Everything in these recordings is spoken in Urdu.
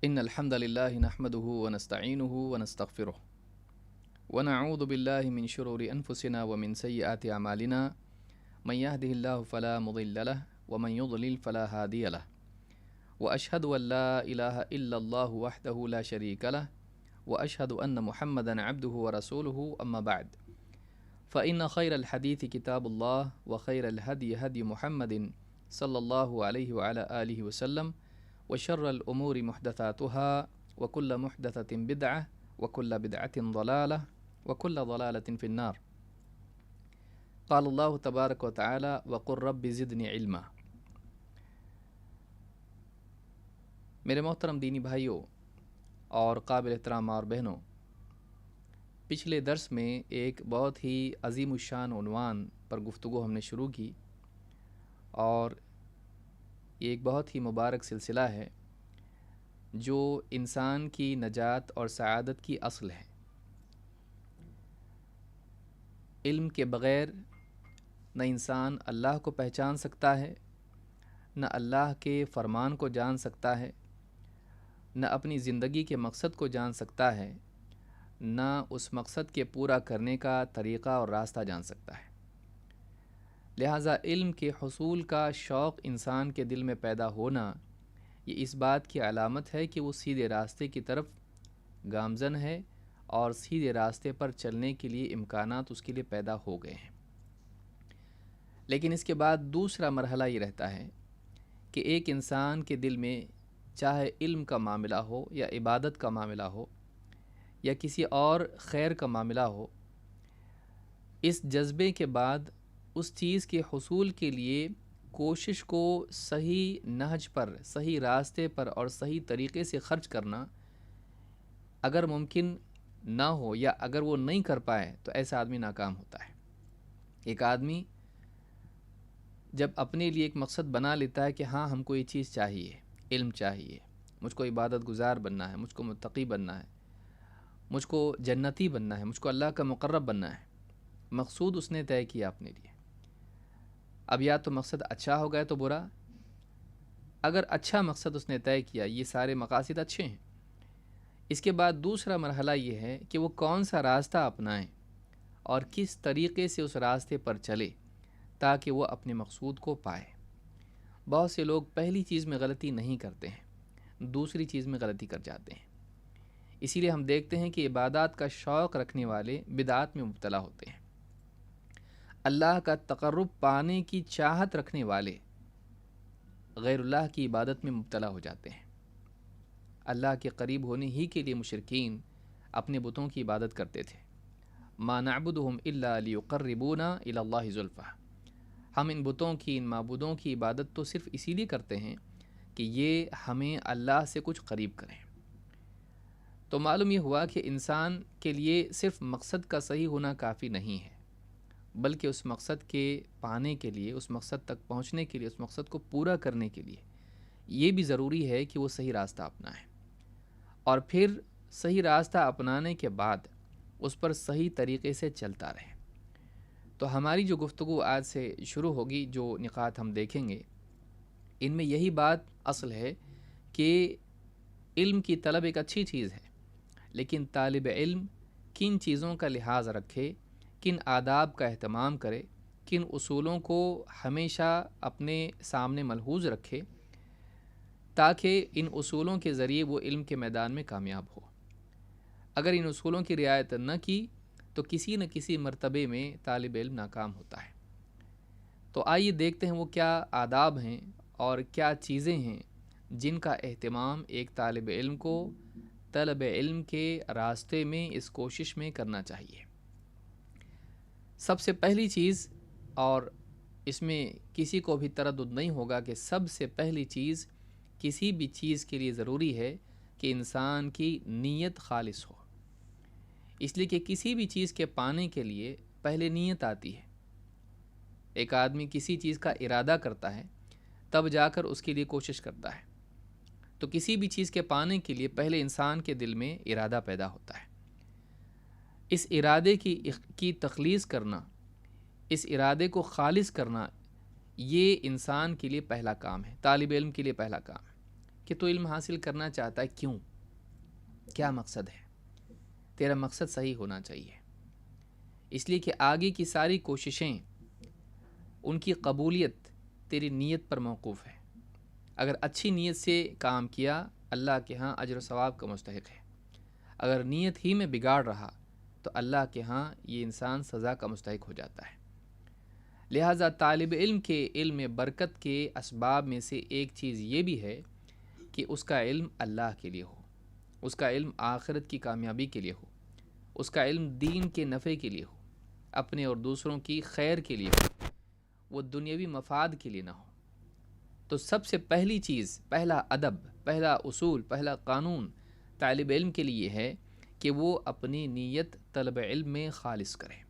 إن الحمد لله نحمده ونستعينه ونستغفره ونعوذ بالله من شرور أنفسنا ومن سيئات أعمالنا من يهده الله فلا مضل له ومن يضلل فلا هادي له وأشهد أن لا إله إلا الله وحده لا شريك له وأشهد أن محمدا عبده ورسوله أما بعد فإن خير الحديث كتاب الله وخير الهدي هدي محمد صلى الله عليه وعلى آله وسلم وشر الأمور محدثاتها وكل محدثة بدعة وكل بدعة ضلالة وكل ضلالة في النار قال الله تبارك وتعالى وقل رب زدني علما۔ میرے محترم دینی بھائیوں اور قابل احترام ماں اور بہنوں، پچھلے درس میں ایک بہت ہی عظیم الشان عنوان پر گفتگو ہم نے شروع کی، اور یہ ایک بہت ہی مبارک سلسلہ ہے جو انسان کی نجات اور سعادت کی اصل ہے۔ علم کے بغیر نہ انسان اللہ کو پہچان سکتا ہے، نہ اللہ کے فرمان کو جان سکتا ہے، نہ اپنی زندگی کے مقصد کو جان سکتا ہے، نہ اس مقصد کے پورا کرنے کا طریقہ اور راستہ جان سکتا ہے۔ لہٰذا علم کے حصول کا شوق انسان کے دل میں پیدا ہونا یہ اس بات کی علامت ہے کہ وہ سیدھے راستے کی طرف گامزن ہے اور سیدھے راستے پر چلنے کے لیے امکانات اس کے لیے پیدا ہو گئے ہیں۔ لیکن اس کے بعد دوسرا مرحلہ یہ رہتا ہے کہ ایک انسان کے دل میں چاہے علم کا معاملہ ہو یا عبادت کا معاملہ ہو یا کسی اور خیر کا معاملہ ہو، اس جذبے کے بعد اس چیز کے حصول کے لیے کوشش کو صحیح نہج پر، صحیح راستے پر اور صحیح طریقے سے خرچ کرنا اگر ممکن نہ ہو یا اگر وہ نہیں کر پائے تو ایسا آدمی ناکام ہوتا ہے۔ ایک آدمی جب اپنے لیے ایک مقصد بنا لیتا ہے کہ ہاں ہم کو یہ چیز چاہیے، علم چاہیے، مجھ کو عبادت گزار بننا ہے، مجھ کو متقی بننا ہے، مجھ کو جنتی بننا ہے، مجھ کو اللہ کا مقرب بننا ہے، مقصود اس نے طے کیا اپنے لیے۔ اب یا تو مقصد اچھا ہو گیا تو برا، اگر اچھا مقصد اس نے طے کیا، یہ سارے مقاصد اچھے ہیں، اس کے بعد دوسرا مرحلہ یہ ہے کہ وہ کون سا راستہ اپنائیں اور کس طریقے سے اس راستے پر چلے تاکہ وہ اپنے مقصود کو پائے۔ بہت سے لوگ پہلی چیز میں غلطی نہیں کرتے ہیں، دوسری چیز میں غلطی کر جاتے ہیں۔ اسی لیے ہم دیکھتے ہیں کہ عبادات کا شوق رکھنے والے بدعات میں مبتلا ہوتے ہیں۔ اللہ کا تقرب پانے کی چاہت رکھنے والے غیر اللہ کی عبادت میں مبتلا ہو جاتے ہیں۔ اللہ کے قریب ہونے ہی کے لیے مشرکین اپنے بتوں کی عبادت کرتے تھے۔ ما نعبدہم الا لیقربونا الی اللہ زلفیٰ، ہم ان بتوں کی، ان معبودوں کی عبادت تو صرف اسی لیے کرتے ہیں کہ یہ ہمیں اللہ سے کچھ قریب کریں۔ تو معلوم یہ ہوا کہ انسان کے لیے صرف مقصد کا صحیح ہونا کافی نہیں ہے، بلکہ اس مقصد کے پانے کے لیے، اس مقصد تک پہنچنے کے لیے، اس مقصد کو پورا کرنے کے لیے یہ بھی ضروری ہے کہ وہ صحیح راستہ اپنائے، اور پھر صحیح راستہ اپنانے کے بعد اس پر صحیح طریقے سے چلتا رہے۔ تو ہماری جو گفتگو آج سے شروع ہوگی، جو نقاط ہم دیکھیں گے، ان میں یہی بات اصل ہے کہ علم کی طلب ایک اچھی چیز ہے، لیکن طالب علم کن چیزوں کا لحاظ رکھے، کن آداب کا اہتمام کرے، کن اصولوں کو ہمیشہ اپنے سامنے ملحوظ رکھے تاکہ ان اصولوں کے ذریعے وہ علم کے میدان میں کامیاب ہو۔ اگر ان اصولوں کی رعایت نہ کی تو کسی نہ کسی مرتبے میں طالب علم ناکام ہوتا ہے۔ تو آئیے دیکھتے ہیں وہ کیا آداب ہیں اور کیا چیزیں ہیں جن کا اہتمام ایک طالب علم کو طلب علم کے راستے میں، اس کوشش میں کرنا چاہیے۔ سب سے پہلی چیز، اور اس میں کسی کو بھی تردد نہیں ہوگا کہ سب سے پہلی چیز کسی بھی چیز کے لیے ضروری ہے کہ انسان کی نیت خالص ہو۔ اس لیے کہ کسی بھی چیز کے پانے کے لیے پہلے نیت آتی ہے۔ ایک آدمی کسی چیز کا ارادہ کرتا ہے تب جا کر اس کے لیے کوشش کرتا ہے۔ تو کسی بھی چیز کے پانے کے لیے پہلے انسان کے دل میں ارادہ پیدا ہوتا ہے۔ اس ارادے کی تخلیص کرنا، اس ارادے کو خالص کرنا، یہ انسان کے لیے پہلا کام ہے، طالب علم کے لیے پہلا کام ہے کہ تو علم حاصل کرنا چاہتا ہے، کیوں، کیا مقصد ہے؟ تیرا مقصد صحیح ہونا چاہیے، اس لیے کہ آگے کی ساری کوششیں ان کی قبولیت تیری نیت پر موقوف ہے۔ اگر اچھی نیت سے کام کیا اللہ کے ہاں اجر و ثواب کا مستحق ہے، اگر نیت ہی میں بگاڑ رہا تو اللہ کے ہاں یہ انسان سزا کا مستحق ہو جاتا ہے۔ لہٰذا طالب علم کے علم میں برکت کے اسباب میں سے ایک چیز یہ بھی ہے کہ اس کا علم اللہ کے لیے ہو، اس کا علم آخرت کی کامیابی کے لیے ہو، اس کا علم دین کے نفع کے لیے ہو، اپنے اور دوسروں کی خیر کے لیے ہو، وہ دنیاوی مفاد کے لیے نہ ہو۔ تو سب سے پہلی چیز، پہلا ادب، پہلا اصول، پہلا قانون طالب علم کے لیے ہے کہ وہ اپنی نیت طلب علم میں خالص کرے۔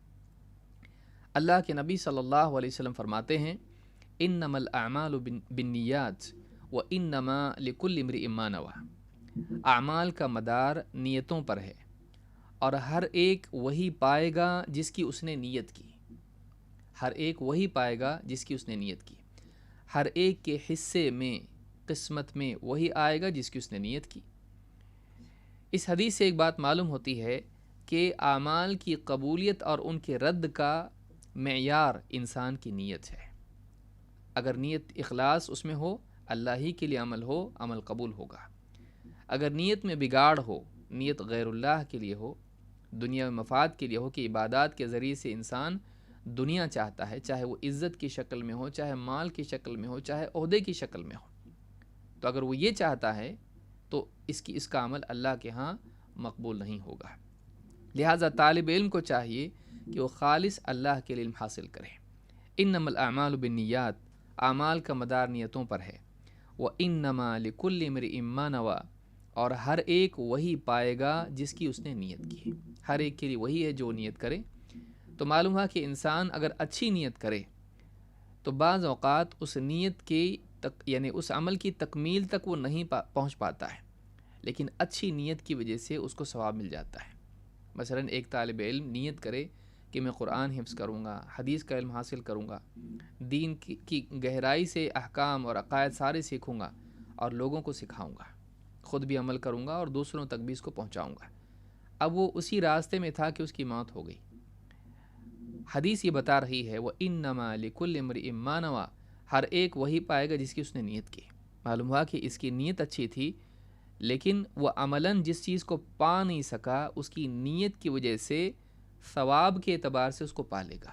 اللہ کے نبی صلی اللہ علیہ وسلم فرماتے ہیں انما الاعمال بالنیات وانما لکل امرئ ما نوى، اعمال کا مدار نیتوں پر ہے اور ہر ایک وہی پائے گا جس کی اس نے نیت کی، ہر ایک وہی پائے گا جس کی اس نے نیت کی، ہر ایک کے حصے میں، قسمت میں وہی آئے گا جس کی اس نے نیت کی۔ اس حدیث سے ایک بات معلوم ہوتی ہے کہ اعمال کی قبولیت اور ان کے رد کا معیار انسان کی نیت ہے۔ اگر نیت اخلاص اس میں ہو، اللہ ہی کے لیے عمل ہو، عمل قبول ہوگا۔ اگر نیت میں بگاڑ ہو، نیت غیر اللہ کے لیے ہو، دنیا مفاد کے لیے ہو کہ عبادات کے ذریعے سے انسان دنیا چاہتا ہے، چاہے وہ عزت کی شکل میں ہو، چاہے مال کی شکل میں ہو، چاہے عہدے کی شکل میں ہو، تو اگر وہ یہ چاہتا ہے تو اس کا عمل اللہ کے ہاں مقبول نہیں ہوگا۔ لہٰذا طالب علم کو چاہیے کہ وہ خالص اللہ کے علم حاصل کرے۔ انما الاعمال بالنیات، اعمال کا مدار نیتوں پر ہے، وانما لکل امرئ ما نوى، اور ہر ایک وہی پائے گا جس کی اس نے نیت کی، ہر ایک کے لیے وہی ہے جو نیت کرے۔ تو معلوم ہوا کہ انسان اگر اچھی نیت کرے تو بعض اوقات اس نیت کی یعنی اس عمل کی تکمیل تک وہ نہیں پہنچ پاتا ہے، لیکن اچھی نیت کی وجہ سے اس کو ثواب مل جاتا ہے۔ مثلا ایک طالب علم نیت کرے کہ میں قرآن حفظ کروں گا، حدیث کا علم حاصل کروں گا، دین کی گہرائی سے احکام اور عقائد سارے سیکھوں گا اور لوگوں کو سکھاؤں گا، خود بھی عمل کروں گا اور دوسروں تک بھی اس کو پہنچاؤں گا۔ اب وہ اسی راستے میں تھا کہ اس کی موت ہو گئی۔ حدیث یہ بتا رہی ہے وَإِنَّمَا لِكُلِّ امْرِئٍ مَّا نَوَى، ہر ایک وہی پائے گا جس کی اس نے نیت کی۔ معلوم ہوا کہ اس کی نیت اچھی تھی، لیکن وہ عملاً جس چیز کو پا نہیں سکا اس کی نیت کی وجہ سے ثواب کے اعتبار سے اس کو پا لے گا۔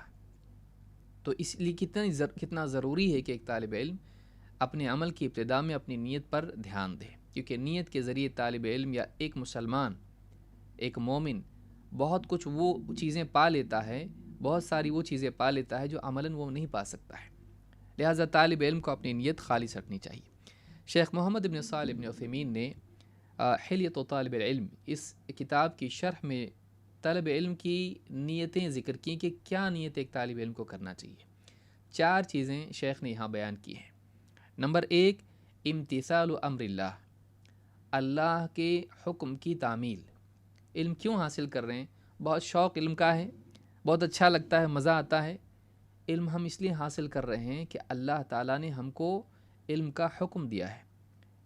تو اس لیے کتنا ضروری ہے کہ ایک طالب علم اپنے عمل کی ابتدا میں اپنی نیت پر دھیان دے، کیونکہ نیت کے ذریعے طالب علم یا ایک مسلمان، ایک مومن بہت کچھ وہ چیزیں پا لیتا ہے، بہت ساری وہ چیزیں پا لیتا ہے جو عملاً وہ نہیں پا سکتا ہے۔ لہٰذا طالب علم کو اپنی نیت خالص رکھنی چاہیے۔ شیخ محمد بن صالح بن عثیمین نے حلیۃ طالب العلم اس کتاب کی شرح میں طالب علم کی نیتیں ذکر کی کہ کیا نیت ایک طالب علم کو کرنا چاہیے۔ 4 چیزیں شیخ نے یہاں بیان کی ہیں۔ نمبر 1، امتثال امر اللہ، اللہ کے حکم کی تعمیل۔ علم کیوں حاصل کر رہے ہیں؟ بہت شوق علم کا ہے، بہت اچھا لگتا ہے، مزہ آتا ہے۔ علم ہم اس لیے حاصل کر رہے ہیں کہ اللہ تعالیٰ نے ہم کو علم کا حکم دیا ہے،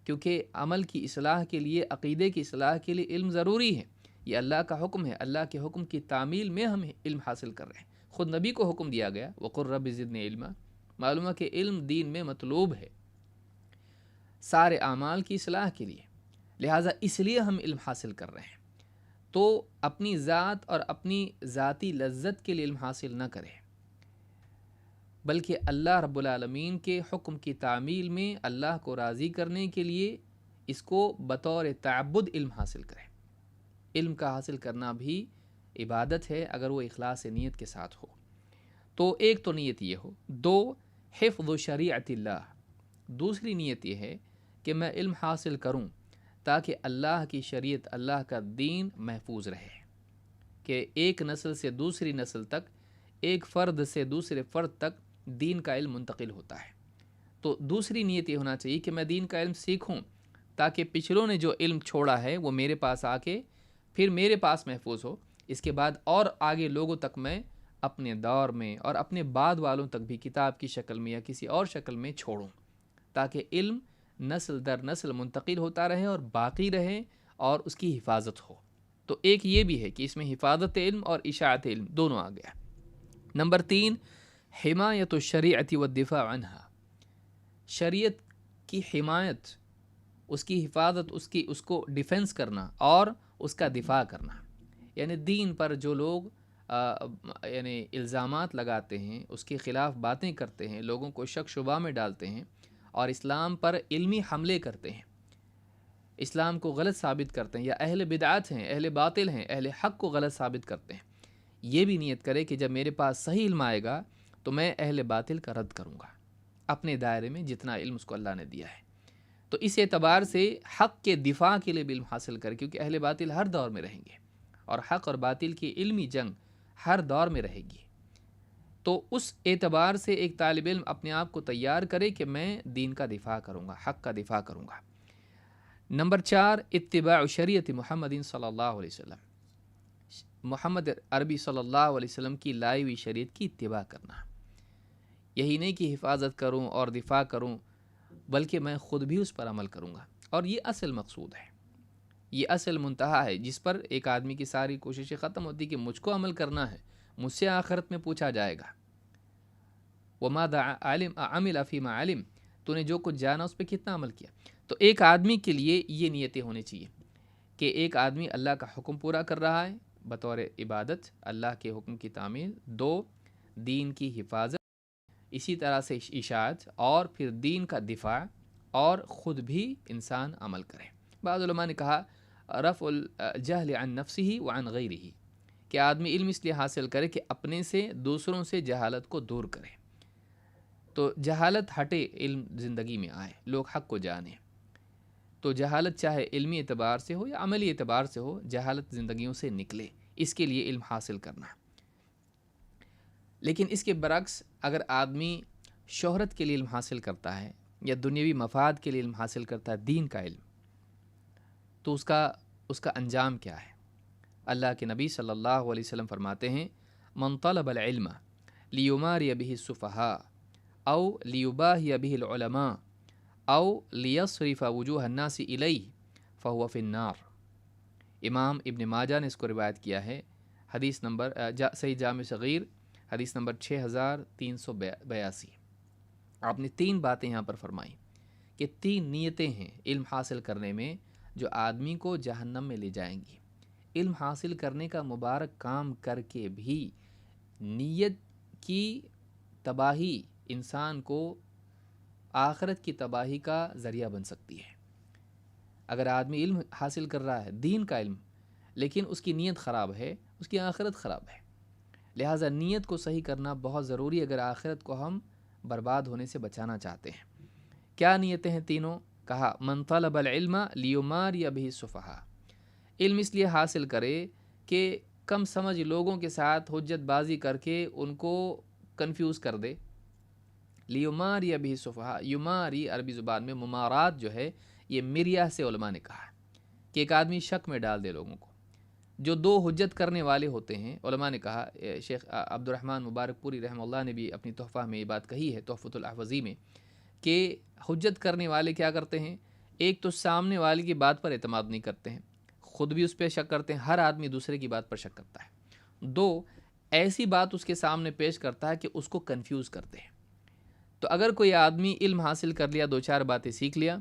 کیونکہ عمل کی اصلاح کے لیے، عقیدے کی اصلاح کے لیے علم ضروری ہے۔ یہ اللہ کا حکم ہے، اللہ کے حکم کی تعمیل میں ہم علم حاصل کر رہے ہیں۔ خود نبی کو حکم دیا گیا وَقُلْ رَبِّ زِدْنِی عِلْمًا، معلوم ہے کہ علم دین میں مطلوب ہے سارے اعمال کی اصلاح کے لیے، لہٰذا اس لیے ہم علم حاصل کر رہے ہیں۔ تو اپنی ذات اور اپنی ذاتی لذت کے لیے علم حاصل نہ کریں، بلکہ اللہ رب العالمین کے حکم کی تعمیل میں اللہ کو راضی کرنے کے لیے اس کو بطور تعبد علم حاصل کریں۔ علم کا حاصل کرنا بھی عبادت ہے اگر وہ اخلاص نیت کے ساتھ ہو۔ تو ایک تو نیت یہ ہو۔ 2، حفظ شریعت اللہ، دوسری نیت یہ ہے کہ میں علم حاصل کروں تاکہ اللہ کی شریعت، اللہ کا دین محفوظ رہے، کہ ایک نسل سے دوسری نسل تک، ایک فرد سے دوسرے فرد تک دین کا علم منتقل ہوتا ہے۔ تو دوسری نیت یہ ہونا چاہیے کہ میں دین کا علم سیکھوں تاکہ پچھلوں نے جو علم چھوڑا ہے وہ میرے پاس آ کے پھر میرے پاس محفوظ ہو، اس کے بعد اور آگے لوگوں تک میں اپنے دور میں اور اپنے بعد والوں تک بھی کتاب کی شکل میں یا کسی اور شکل میں چھوڑوں، تاکہ علم نسل در نسل منتقل ہوتا رہے اور باقی رہے اور اس کی حفاظت ہو۔ تو ایک یہ بھی ہے کہ اس میں حفاظت علم اور اشاعت علم دونوں آ گیا۔ نمبر 3، حمایت الشریعت والدفاع عنہا، شریعت کی حمایت، اس کی حفاظت، اس کو ڈیفنس کرنا اور اس کا دفاع کرنا۔ یعنی دین پر جو لوگ یعنی الزامات لگاتے ہیں، اس کے خلاف باتیں کرتے ہیں، لوگوں کو شک شبہ میں ڈالتے ہیں اور اسلام پر علمی حملے کرتے ہیں، اسلام کو غلط ثابت کرتے ہیں، یا اہل بدعات ہیں، اہل باطل ہیں، اہل حق کو غلط ثابت کرتے ہیں، یہ بھی نیت کرے کہ جب میرے پاس صحیح علم آئے گا تو میں اہل باطل کا رد کروں گا اپنے دائرے میں جتنا علم اس کو اللہ نے دیا ہے۔ تو اس اعتبار سے حق کے دفاع کے لیے بھی علم حاصل کرے، کیونکہ اہل باطل ہر دور میں رہیں گے اور حق اور باطل کی علمی جنگ ہر دور میں رہے گی۔ تو اس اعتبار سے ایک طالب علم اپنے آپ کو تیار کرے کہ میں دین کا دفاع کروں گا، حق کا دفاع کروں گا۔ نمبر 4، اتباع شریعت محمد صلی اللہ علیہ وسلم، محمد عربی صلی اللہ علیہ وسلم کی لائی ہوئی شریعت کی اتباع کرنا۔ یہی نہیں کہ حفاظت کروں اور دفاع کروں، بلکہ میں خود بھی اس پر عمل کروں گا، اور یہ اصل مقصود ہے، یہ اصل منتہا ہے جس پر ایک آدمی کی ساری کوششیں ختم ہوتی کہ مجھ کو عمل کرنا ہے، مجھ سے آخرت میں پوچھا جائے گا، وَمَاذَا عَمِلَ فِيمَا عَلِمَ، تو نے جو کچھ جانا اس پہ کتنا عمل کیا۔ تو ایک آدمی کے لیے یہ نیتیں ہونی چاہیے کہ ایک آدمی اللہ کا حکم پورا کر رہا ہے بطور عبادت، اللہ کے حکم کی تعمیل، 2 دین کی حفاظت، اسی طرح سے اشاعت، اور پھر دین کا دفاع، اور خود بھی انسان عمل کرے۔ بعض علماء نے کہا رفع الجہل عن نفسہ وعن غیرہ، کہ آدمی علم اس لیے حاصل کرے کہ اپنے سے دوسروں سے جہالت کو دور کرے، تو جہالت ہٹے، علم زندگی میں آئے، لوگ حق کو جانیں۔ تو جہالت چاہے علمی اعتبار سے ہو یا عملی اعتبار سے ہو، جہالت زندگیوں سے نکلے، اس کے لیے علم حاصل کرنا۔ لیکن اس کے برعکس اگر آدمی شہرت کے لیے علم حاصل کرتا ہے یا دنیاوی مفاد کے لیے علم حاصل کرتا ہے، دین کا علم، تو اس کا انجام کیا ہے؟ اللہ کے نبی صلی اللہ علیہ وسلم فرماتے ہیں، من طلب العلم لیماری بہ السفہاء او لیباہی بہ العلماء او لیصرف وجوہ الناس الیہ فہو فی النار۔ امام ابن ماجہ نے اس کو روایت کیا ہے، حدیث نمبر صحیح جامع صغیر، حدیث نمبر 6382۔ آپ نے 3 باتیں یہاں پر فرمائی کہ 3 نیتیں ہیں علم حاصل کرنے میں جو آدمی کو جہنم میں لے جائیں گی۔ علم حاصل کرنے کا مبارک کام کر کے بھی نیت کی تباہی انسان کو آخرت کی تباہی کا ذریعہ بن سکتی ہے۔ اگر آدمی علم حاصل کر رہا ہے، دین کا علم، لیکن اس کی نیت خراب ہے، اس کی آخرت خراب ہے۔ لہٰذا نیت کو صحیح کرنا بہت ضروری ہے اگر آخرت کو ہم برباد ہونے سے بچانا چاہتے ہیں۔ کیا نیتیں ہیں تینوں؟ کہا من طلب العلم لیماری بہ السفہاء، علم اس لیے حاصل کرے کہ کم سمجھ لوگوں کے ساتھ حجت بازی کر کے ان کو کنفیوز کر دے۔ لیماری بہ السفہاء، یماری عربی زبان میں ممارات جو ہے یہ مریا سے علماء نے کہا کہ ایک آدمی شک میں ڈال دے لوگوں کو۔ جو 2 حجت کرنے والے ہوتے ہیں، علماء نے کہا، شیخ عبد الرحمن مبارک پوری رحمہ اللہ نے بھی اپنی تحفہ میں یہ بات کہی ہے، تحفۃ الاحوذی میں، کہ حجت کرنے والے کیا کرتے ہیں؟ ایک تو سامنے والے کی بات پر اعتماد نہیں کرتے ہیں، خود بھی اس پہ شک کرتے ہیں، ہر آدمی دوسرے کی بات پر شک کرتا ہے۔ 2 ایسی بات اس کے سامنے پیش کرتا ہے کہ اس کو کنفیوز کرتے ہیں۔ تو اگر کوئی آدمی علم حاصل کر لیا، 2-4 باتیں سیکھ لیا،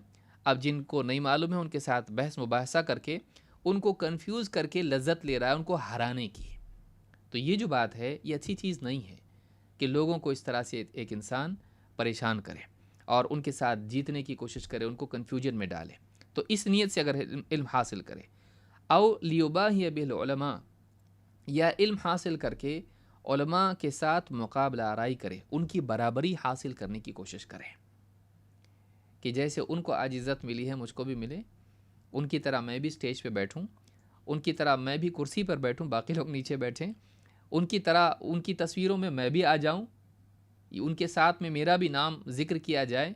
اب جن کو نہیں معلوم ہے ان کے ساتھ بحث مباحثہ کر کے ان کو کنفیوز کر کے لذت لے رہا ہے ان کو ہرانے کی، تو یہ جو بات ہے یہ اچھی چیز نہیں ہے کہ لوگوں کو اس طرح سے ایک انسان پریشان کرے اور ان کے ساتھ جیتنے کی کوشش کرے، ان کو کنفیوژن میں ڈالے۔ تو اس نیت سے اگر علم حاصل کرے، او لیباہی بہ العلماء، یا علم حاصل کر کے علماء کے ساتھ مقابلہ آرائی کرے، ان کی برابری حاصل کرنے کی کوشش کرے کہ جیسے ان کو آج عزت ملی ہے مجھ کو بھی ملے، ان کی طرح میں بھی سٹیج پہ بیٹھوں، ان کی طرح میں بھی کرسی پر بیٹھوں، باقی لوگ نیچے بیٹھیں، ان کی طرح ان کی تصویروں میں بھی آ جاؤں، ان کے ساتھ میں میرا بھی نام ذکر کیا جائے۔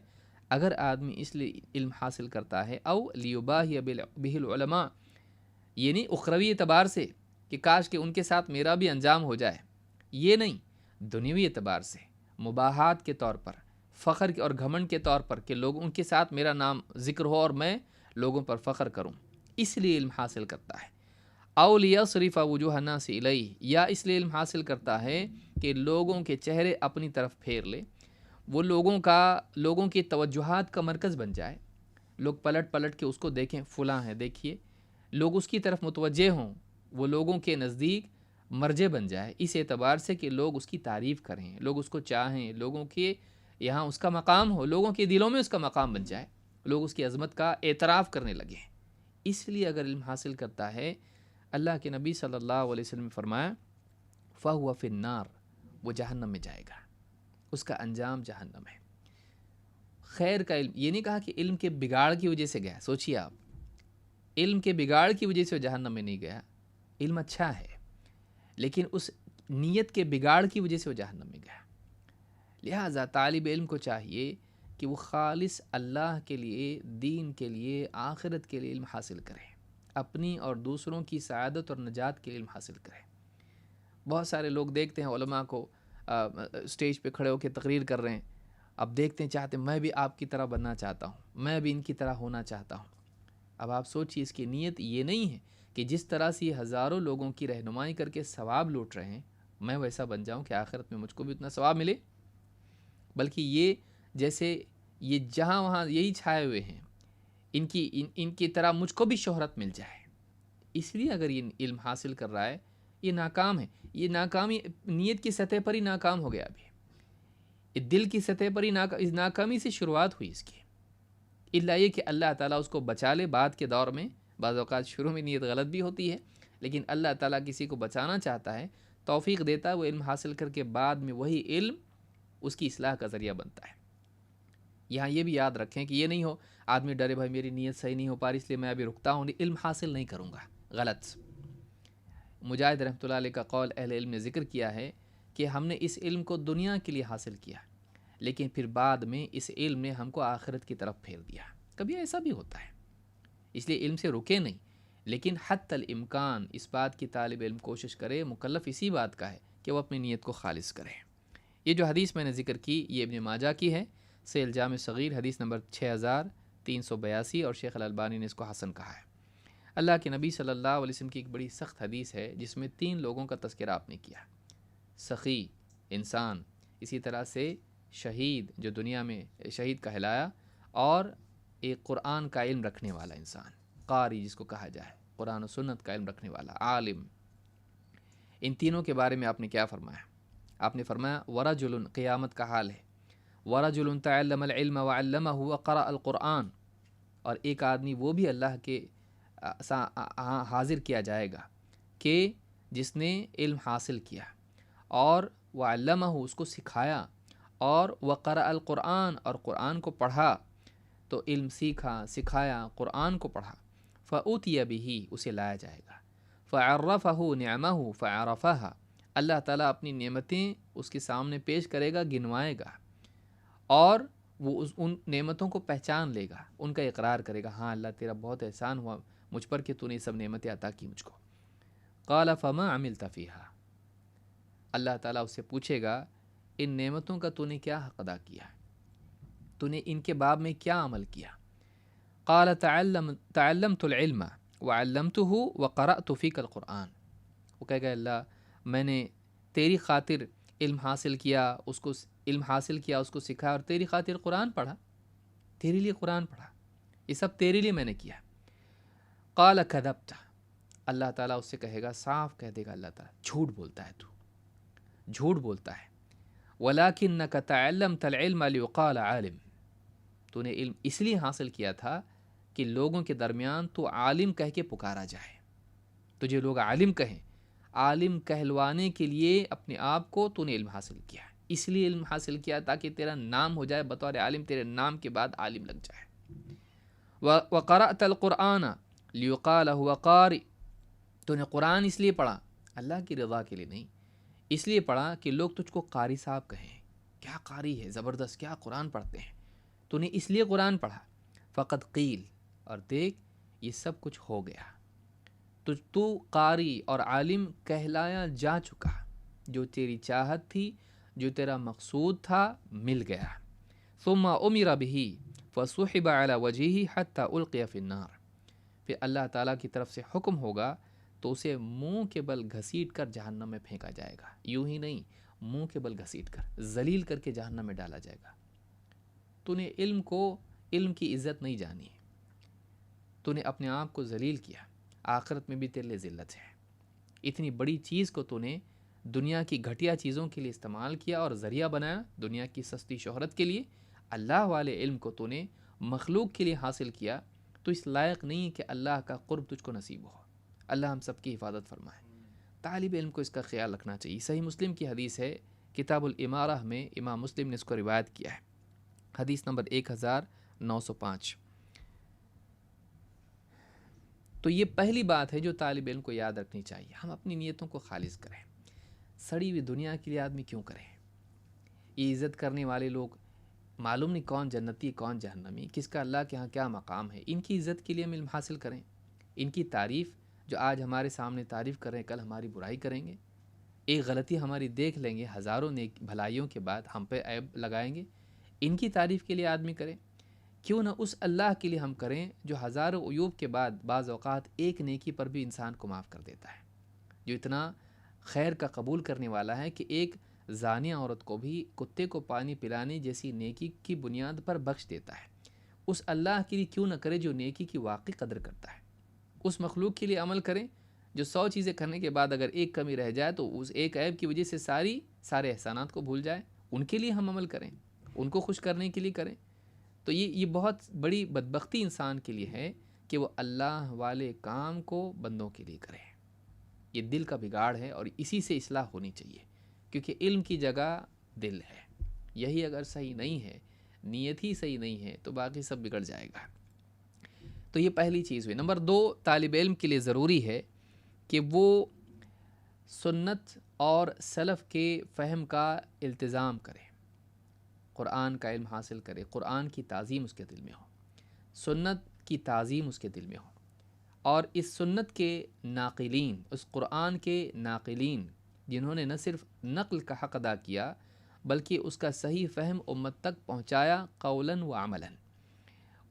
اگر آدمی اس لیے علم حاصل کرتا ہے، او لیباہی بہ العلماء، یہ نہیں اخروی اعتبار سے کہ کاش کہ ان کے ساتھ میرا بھی انجام ہو جائے، یہ نہیں، دنیوی اعتبار سے، مباحات کے طور پر، فخر اور گھمنڈ کے طور پر کہ لوگ ان کے ساتھ میرا نام ذکر ہو اور میں لوگوں پر فخر کروں، اس لیے علم حاصل کرتا ہے۔ او لیصرف وجوہ الناس الیہ، یا اس لیے علم حاصل کرتا ہے کہ لوگوں کے چہرے اپنی طرف پھیر لے، وہ لوگوں کی توجہات کا مرکز بن جائے، لوگ پلٹ پلٹ کے اس کو دیکھیں، فلاں ہے دیکھیے، لوگ اس کی طرف متوجہ ہوں، وہ لوگوں کے نزدیک مرجع بن جائے، اس اعتبار سے کہ لوگ اس کی تعریف کریں، لوگ اس کو چاہیں، لوگوں کے یہاں اس کا مقام ہو، لوگوں کے دلوں میں اس کا مقام بن جائے، لوگ اس کی عظمت کا اعتراف کرنے لگیں۔ اس لیے اگر علم حاصل کرتا ہے، اللہ کے نبی صلی اللہ علیہ وسلم نے فرمایا فَهُوَ فِي النَّارِ، وہ جہنم میں جائے گا، اس کا انجام جہنم ہے۔ خیر کا علم، یہ نہیں کہا کہ علم کے بگاڑ کی وجہ سے گیا، سوچیے آپ، علم کے بگاڑ کی وجہ سے وہ جہنم میں نہیں گیا، علم اچھا ہے لیکن اس نیت کے بگاڑ کی وجہ سے وہ جہنم میں گیا۔ لہٰذا طالب علم کو چاہیے کہ وہ خالص اللہ کے لیے، دین کے لیے، آخرت کے لیے علم حاصل کرے، اپنی اور دوسروں کی سعادت اور نجات کے لیے علم حاصل کرے۔ بہت سارے لوگ دیکھتے ہیں علماء کو اسٹیج پہ کھڑے ہو کے تقریر کر رہے ہیں، اب دیکھتے ہیں چاہتے ہیں میں بھی آپ کی طرح بننا چاہتا ہوں، میں بھی ان کی طرح ہونا چاہتا ہوں۔ اب آپ سوچیے، اس کی نیت یہ نہیں ہے کہ جس طرح سے یہ ہزاروں لوگوں کی رہنمائی کر کے ثواب لوٹ رہے ہیں، میں ویسا بن جاؤں کہ آخرت میں مجھ کو بھی اتنا ثواب ملے، بلکہ یہ جیسے یہ جہاں وہاں یہی چھائے ہوئے ہیں، ان کی طرح مجھ کو بھی شہرت مل جائے۔ اس لیے اگر یہ علم حاصل کر رہا ہے، یہ ناکام ہے، یہ ناکامی نیت کی سطح پر ہی ناکام ہو گیا، ابھی یہ دل کی سطح پر ہی اس ناکامی سے شروعات ہوئی اس کی۔ الا یہ کہ اللہ تعالیٰ اس کو بچا لے، بعد کے دور میں بعض اوقات شروع میں نیت غلط بھی ہوتی ہے، لیکن اللہ تعالیٰ کسی کو بچانا چاہتا ہے، توفیق دیتا ہے، وہ علم حاصل کر کے بعد میں وہی علم اس کی اصلاح کا ذریعہ بنتا ہے۔ یہاں یہ بھی یاد رکھیں کہ یہ نہیں ہو آدمی ڈرے بھائی میری نیت صحیح نہیں ہو پا رہی اس لیے میں ابھی رکتا ہوں، علم حاصل نہیں کروں گا، غلط۔ مجاہد رحمۃ اللہ علیہ کا قول اہل علم نے ذکر کیا ہے کہ ہم نے اس علم کو دنیا کے لیے حاصل کیا، لیکن پھر بعد میں اس علم نے ہم کو آخرت کی طرف پھیر دیا۔ کبھی ایسا بھی ہوتا ہے، اس لیے علم سے رکے نہیں، لیکن حتی الامکان اس بات کی طالب علم کوشش کرے، مکلف اسی بات کا ہے کہ وہ اپنی نیت کو خالص کرے۔ یہ جو حدیث میں نے ذکر کی، یہ ابن ماجہ کی ہے، صحیح الجامع صغیر حدیث نمبر 6382، اور شیخ الالبانی نے اس کو حسن کہا ہے۔ اللہ کے نبی صلی اللہ علیہ وسلم کی ایک بڑی سخت حدیث ہے جس میں 3 لوگوں کا تذکرہ آپ نے کیا، سخی انسان، اسی طرح سے شہید جو دنیا میں شہید کہلایا، اور ایک قرآن کا علم رکھنے والا انسان، قاری جس کو کہا جائے، قرآن و سنت کا علم رکھنے والا عالم۔ ان تینوں کے بارے میں آپ نے کیا فرمایا؟ آپ نے فرمایا ورجل، قیامت کا حال ہے، ورجل تعلم العلم وعلمہ وقرأ القرآن، اور ایک آدمی وہ بھی اللہ کے حاضر کیا جائے گا کہ جس نے علم حاصل کیا اور وعلمہ اس کو سکھایا، اور وقرأ القرآن اور قرآن کو پڑھا، تو علم سیکھا، سکھایا، قرآن کو پڑھا، فأوتي بہ اسے لایا جائے گا، فعرفہ نعمہ فعرفہا اللہ تعالیٰ اپنی نعمتیں اس کے سامنے پیش کرے گا، گنوائے گا، اور وہ ان نعمتوں کو پہچان لے گا، ان کا اقرار کرے گا، ہاں اللہ تیرا بہت احسان ہوا مجھ پر کہ تو نے سب نعمتیں عطا کی مجھ کو۔ قال فما عملت فیہا، اللہ تعالیٰ اس سے پوچھے گا ان نعمتوں کا تو نے کیا حق ادا کیا، تو نے ان کے باب میں کیا عمل کیا؟ قال تعلمت العلم وعلمته وقرأت فیک القرآن، وہ کہے گا اللہ میں نے تیری خاطر علم حاصل کیا، اس کو سکھایا، اور تیری خاطر قرآن پڑھا، تیرے لیے قرآن پڑھا، یہ سب تیرے لیے میں نے کیا۔ قال کذبت، اللہ تعالیٰ اس سے کہے گا، صاف کہہ دے گا اللہ تعالیٰ، جھوٹ بولتا ہے تو، جھوٹ بولتا ہے۔ وَلَكِنَّكَ تَعَلَّمْتَ الْعِلْمَ لِيُقَالَ عَالِمٌ، تو نے علم اس لیے حاصل کیا تھا کہ لوگوں کے درمیان تو عالم کہہ کے پکارا جائے، تجھے لوگ عالم کہیں، عالم کہلوانے کے لیے اپنے آپ کو تو نے علم حاصل کیا، اس لیے علم حاصل کیا تاکہ تیرا نام ہو جائے بطور عالم، تیرے نام کے بعد عالم لگ جائے۔ وَقَرَأْتَ الْقُرْآنَ لِيُقَالَ هُوَ قَارِئٌ، تو نے قرآن اس لیے پڑھا، اللہ کی رضا کے لیے نہیں، اس لیے پڑھا کہ لوگ تجھ کو قاری صاحب کہیں، کیا قاری ہے، زبردست، کیا قرآن پڑھتے ہیں، تو نے اس لیے قرآن پڑھا۔ فقط قیل، اور دیکھ یہ سب کچھ ہو گیا، تو قاری اور عالم کہلایا جا چکا، جو تیری چاہت تھی، جو تیرا مقصود تھا، مل گیا۔ ثم امر به فسحب على وجهه حتى القي في النار، پھر اللہ تعالیٰ کی طرف سے حکم ہوگا تو اسے منہ کے بل گھسیٹ کر جہنم میں پھینکا جائے گا، یوں ہی نہیں، منہ کے بل گھسیٹ کر ذلیل کر کے جہنم میں ڈالا جائے گا۔ تو نے علم کی عزت نہیں جانی، تو نے اپنے آپ کو ذلیل کیا، آخرت میں بھی تیرے لیے ذلت ہے۔ اتنی بڑی چیز کو تو نے دنیا کی گھٹیا چیزوں کے لیے استعمال کیا اور ذریعہ بنایا دنیا کی سستی شہرت کے لیے۔ اللہ والے علم کو تو نے مخلوق کے لیے حاصل کیا، تو اس لائق نہیں کہ اللہ کا قرب تجھ کو نصیب ہو۔ اللہ ہم سب کی حفاظت فرمائے۔ طالب علم کو اس کا خیال رکھنا چاہیے۔ صحیح مسلم کی حدیث ہے، کتاب الامارہ میں امام مسلم نے اس کو روایت کیا ہے، حدیث نمبر 1905۔ تو یہ پہلی بات ہے جو طالب علم کو یاد رکھنی چاہیے، ہم اپنی نیتوں کو خالص کریں۔ سڑی ہوئی دنیا کے لیے آدمی کیوں کرے؟ یہ عزت کرنے والے لوگ معلوم نہیں کون جنتی کون جہنمی، کس کا اللہ کے ہاں کیا مقام ہے، ان کی عزت کے لیے ہم علم حاصل کریں۔ ان کی تعریف جو آج ہمارے سامنے تعریف کر رہے ہیں، کل ہماری برائی کریں گے۔ ایک غلطی ہماری دیکھ لیں گے، ہزاروں نیک بھلائیوں کے بعد ہم پہ عیب لگائیں گے۔ ان کی تعریف کے لیے آدمی کرے، کیوں نہ اس اللہ کے لیے ہم کریں جو ہزاروں عیوب کے بعد بعض اوقات ایک نیکی پر بھی انسان کو معاف کر دیتا ہے، جو اتنا خیر کا قبول کرنے والا ہے کہ ایک زانیہ عورت کو بھی کتے کو پانی پلانے جیسی نیکی کی بنیاد پر بخش دیتا ہے۔ اس اللہ کے لیے کیوں نہ کرے جو نیکی کی واقعی قدر کرتا ہے؟ اس مخلوق کے لیے عمل کریں جو 100 چیزیں کرنے کے بعد اگر ایک کمی رہ جائے تو اس ایک عیب کی وجہ سے سارے احسانات کو بھول جائے۔ ان کے لیے ہم عمل کریں، ان کو خوش کرنے کے لیے کریں۔ تو یہ بہت بڑی بدبختی انسان کے لیے ہے کہ وہ اللہ والے کام کو بندوں کے لیے کرے۔ یہ دل کا بگاڑ ہے اور اسی سے اصلاح ہونی چاہیے، کیونکہ علم کی جگہ دل ہے، یہی اگر صحیح نہیں ہے، نیت ہی صحیح نہیں ہے تو باقی سب بگڑ جائے گا۔ تو یہ پہلی چیز ہوئی۔ نمبر 2، طالب علم کے لیے ضروری ہے کہ وہ سنت اور سلف کے فہم کا التزام کرے، قرآن کا علم حاصل کرے، قرآن کی تعظیم اس کے دل میں ہو، سنت کی تعظیم اس کے دل میں ہو، اور اس سنت کے ناقلین، اس قرآن کے ناقلین جنہوں نے نہ صرف نقل کا حق ادا کیا بلکہ اس کا صحیح فہم امت تک پہنچایا قولاً و عملاً،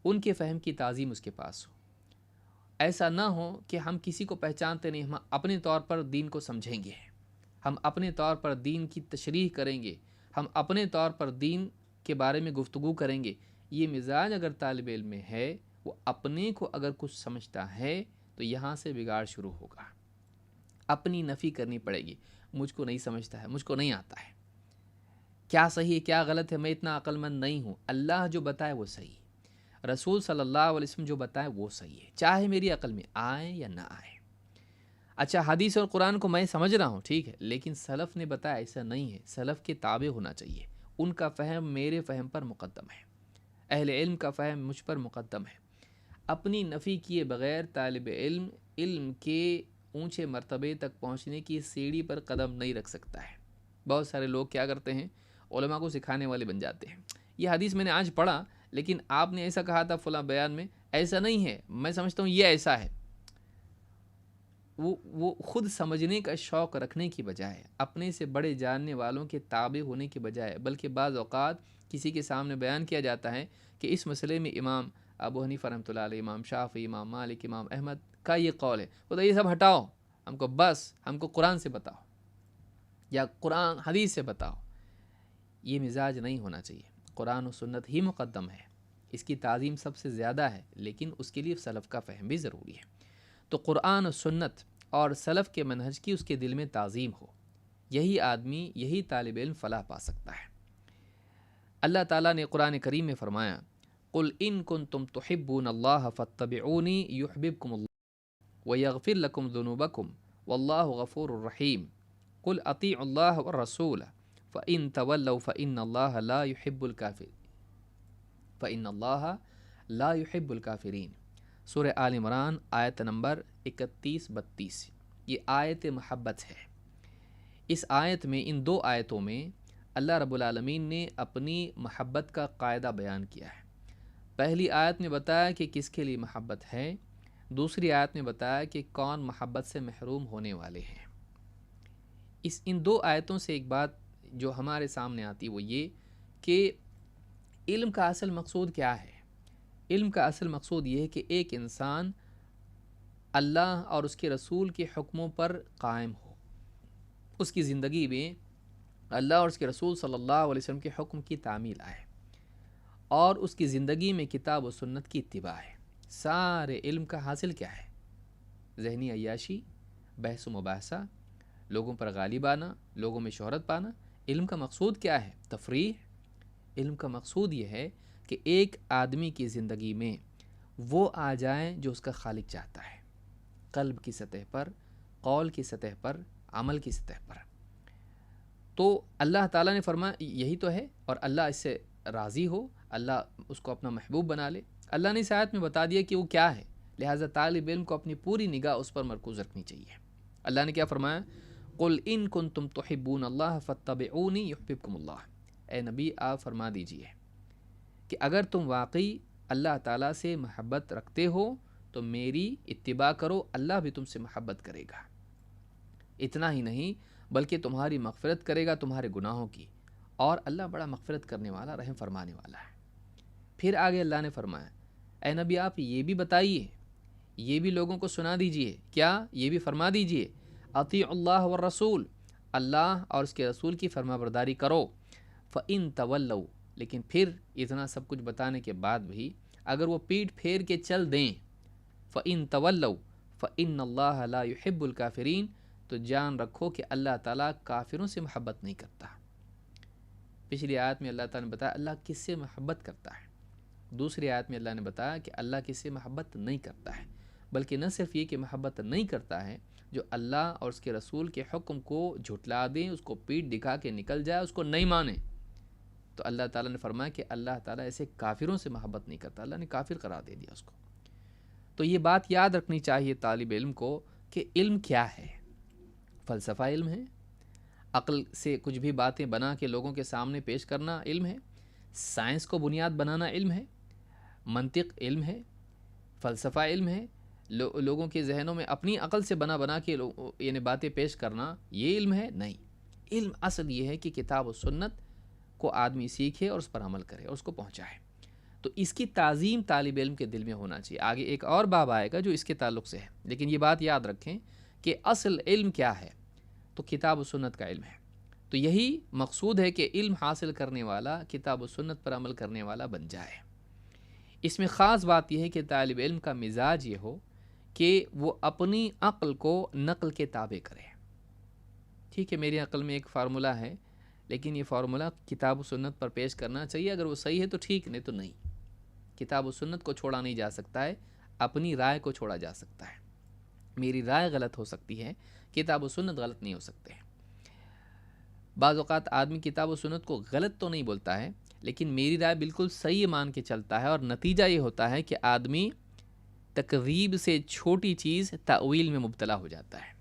ان کے فہم کی تعظیم اس کے پاس ہو۔ ایسا نہ ہو کہ ہم کسی کو پہچانتے نہیں، ہم اپنے طور پر دین کو سمجھیں گے، ہم اپنے طور پر دین کی تشریح کریں گے، ہم اپنے طور پر دین کے بارے میں گفتگو کریں گے۔ یہ مزاج اگر طالب علم میں ہے، وہ اپنے کو اگر کچھ سمجھتا ہے تو یہاں سے بگاڑ شروع ہوگا۔ اپنی نفی کرنی پڑے گی، مجھ کو نہیں سمجھتا ہے، مجھ کو نہیں آتا ہے، کیا صحیح ہے کیا غلط ہے، میں اتنا عقل مند نہیں ہوں، اللہ جو بتائے وہ صحیح، رسول صلی اللہ علیہ وسلم جو بتائے وہ صحیح ہے، چاہے میری عقل میں آئے یا نہ آئے۔ اچھا حدیث اور قرآن کو میں سمجھ رہا ہوں، ٹھیک ہے، لیکن سلف نے بتایا ایسا نہیں ہے، سلف کے تابع ہونا چاہیے، ان کا فہم میرے فہم پر مقدم ہے، اہل علم کا فہم مجھ پر مقدم ہے۔ اپنی نفی کیے بغیر طالب علم علم کے اونچے مرتبے تک پہنچنے کی سیڑھی پر قدم نہیں رکھ سکتا ہے۔ بہت سارے لوگ کیا کرتے ہیں، علماء کو سکھانے والے بن جاتے ہیں۔ یہ حدیث میں نے آج پڑھا، لیکن آپ نے ایسا کہا تھا فلاں بیان میں، ایسا نہیں ہے، میں سمجھتا ہوں یہ ایسا ہے۔ وہ خود سمجھنے کا شوق رکھنے کی بجائے، اپنے سے بڑے جاننے والوں کے تابع ہونے کی بجائے، بلکہ بعض اوقات کسی کے سامنے بیان کیا جاتا ہے کہ اس مسئلے میں امام ابو حنیفہ رحمۃ اللہ علیہ، امام شافعی، امام مالک، امام احمد کا یہ قول ہے، وہ تو یہ سب ہٹاؤ، ہم کو قرآن سے بتاؤ یا قرآن حدیث سے بتاؤ۔ یہ مزاج نہیں ہونا چاہیے، قرآن و سنت ہی مقدم ہے، اس کی تعظیم سب سے زیادہ ہے، لیکن اس کے لیے سلف کا فہم بھی ضروری ہے۔ تو قرآن و سنت اور سلف کے منہج کی اس کے دل میں تعظیم ہو، یہی آدمی، یہی طالب علم فلاح پا سکتا ہے۔ اللہ تعالیٰ نے قرآن کریم میں فرمایا، قل ان کنتم تحبون اللہ فاتبعونی یحببکم اللہ ویغفر لکم ذنوبکم واللہ غفور الرحیم قل اطیعوا اللہ والرسول فإن تولوا فإن اللہ لا يحب الکافرین۔ سورہ آل عمران آیت نمبر 31-32، یہ آیت محبت ہے۔ اس آیت میں، ان دو آیتوں میں اللہ رب العالمین نے اپنی محبت کا قاعدہ بیان کیا ہے۔ پہلی آیت میں بتایا کہ کس کے لیے محبت ہے، دوسری آیت میں بتایا کہ کون محبت سے محروم ہونے والے ہیں۔ ان دو آیتوں سے ایک بات جو ہمارے سامنے آتی وہ یہ کہ علم کا اصل مقصود کیا ہے؟ علم کا اصل مقصود یہ ہے کہ ایک انسان اللہ اور اس کے رسول کے حکموں پر قائم ہو، اس کی زندگی میں اللہ اور اس کے رسول صلی اللہ علیہ وسلم کے حکم کی تعمیل آئے اور اس کی زندگی میں کتاب و سنت کی اتباع ہے۔ سارے علم کا حاصل کیا ہے؟ ذہنی عیاشی، بحث و مباحثہ، لوگوں پر غالب آنا، لوگوں میں شہرت پانا۔ علم کا مقصود کیا ہے؟ تفریح۔ علم کا مقصود یہ ہے کہ ایک آدمی کی زندگی میں وہ آ جائیں جو اس کا خالق چاہتا ہے، قلب کی سطح پر، قول کی سطح پر، عمل کی سطح پر۔ تو اللہ تعالیٰ نے فرمایا یہی تو ہے، اور اللہ اس سے راضی ہو، اللہ اس کو اپنا محبوب بنا لے۔ اللہ نے اس آیت میں بتا دیا کہ وہ کیا ہے، لہٰذا طالب علم کو اپنی پوری نگاہ اس پر مرکوز رکھنی چاہیے۔ اللہ نے کیا فرمایا؟ قل ان کنتم تحبون اللہ فاتبعونی یحببکم اللہ۔ اے نبی آپ فرما دیجئے کہ اگر تم واقعی اللہ تعالیٰ سے محبت رکھتے ہو تو میری اتباع کرو، اللہ بھی تم سے محبت کرے گا۔ اتنا ہی نہیں بلکہ تمہاری مغفرت کرے گا تمہارے گناہوں کی، اور اللہ بڑا مغفرت کرنے والا، رحم فرمانے والا ہے۔ پھر آگے اللہ نے فرمایا اے نبی آپ یہ بھی بتائیے، یہ بھی لوگوں کو سنا دیجئے، کیا یہ بھی فرما دیجئے اطیعوا اللہ والرسول، اللہ اور اس کے رسول کی فرما برداری کرو۔ فَإِن تَوَلَّوْا، لیکن پھر اتنا سب کچھ بتانے کے بعد بھی اگر وہ پیٹ پھیر کے چل دیں، فَإِن تَوَلَّوْا فَإِنَّ اللَّهَ لَا يُحِبُّ الْكَافِرِينَ، تو جان رکھو کہ اللہ تعالیٰ کافروں سے محبت نہیں کرتا۔ پچھلی آیت میں اللہ تعالیٰ نے بتایا اللہ کس سے محبت کرتا ہے، دوسری آیت میں اللہ نے بتایا کہ اللہ کس سے محبت نہیں کرتا ہے، بلکہ نہ صرف یہ کہ محبت نہیں کرتا ہے، جو اللہ اور اس کے رسول کے حکم کو جھٹلا دیں، اس کو پیٹ دکھا کے نکل جائے، اس کو نہیں مانے، تو اللہ تعالیٰ نے فرمایا کہ اللہ تعالیٰ ایسے کافروں سے محبت نہیں کرتا، اللہ نے کافر قرار دے دیا اس کو۔ تو یہ بات یاد رکھنی چاہیے طالب علم کو کہ علم کیا ہے۔ فلسفہ علم ہے، عقل سے کچھ بھی باتیں بنا کے لوگوں کے سامنے پیش کرنا علم ہے، سائنس کو بنیاد بنانا علم ہے، منطق علم ہے، فلسفہ علم ہے، لوگوں کے ذہنوں میں اپنی عقل سے بنا کے یعنی باتیں پیش کرنا یہ علم ہے؟ نہیں۔ علم اصل یہ ہے کہ کتاب و سنت کو آدمی سیکھے اور اس پر عمل کرے اور اس کو پہنچائے۔ تو اس کی تعظیم طالب علم کے دل میں ہونا چاہیے۔ آگے ایک اور باب آئے گا جو اس کے تعلق سے ہے، لیکن یہ بات یاد رکھیں کہ اصل علم کیا ہے، تو کتاب و سنت کا علم ہے۔ تو یہی مقصود ہے کہ علم حاصل کرنے والا کتاب و سنت پر عمل کرنے والا بن جائے۔ اس میں خاص بات یہ ہے کہ طالب علم کا مزاج یہ ہو کہ وہ اپنی عقل کو نقل کے تابع کرے۔ ٹھیک ہے، میری عقل میں ایک فارمولہ ہے، لیکن یہ فارمولہ کتاب و سنت پر پیش کرنا چاہیے، اگر وہ صحیح ہے تو ٹھیک، نہیں تو نہیں۔ کتاب و سنت کو چھوڑا نہیں جا سکتا ہے، اپنی رائے کو چھوڑا جا سکتا ہے۔ میری رائے غلط ہو سکتی ہے، کتاب و سنت غلط نہیں ہو سکتے۔ بعض اوقات آدمی کتاب و سنت کو غلط تو نہیں بولتا ہے، لیکن میری رائے بالکل صحیح مان کے چلتا ہے، اور نتیجہ یہ ہوتا ہے کہ آدمی تکذیب سے چھوٹی چیز تأویل میں مبتلا ہو جاتا ہے۔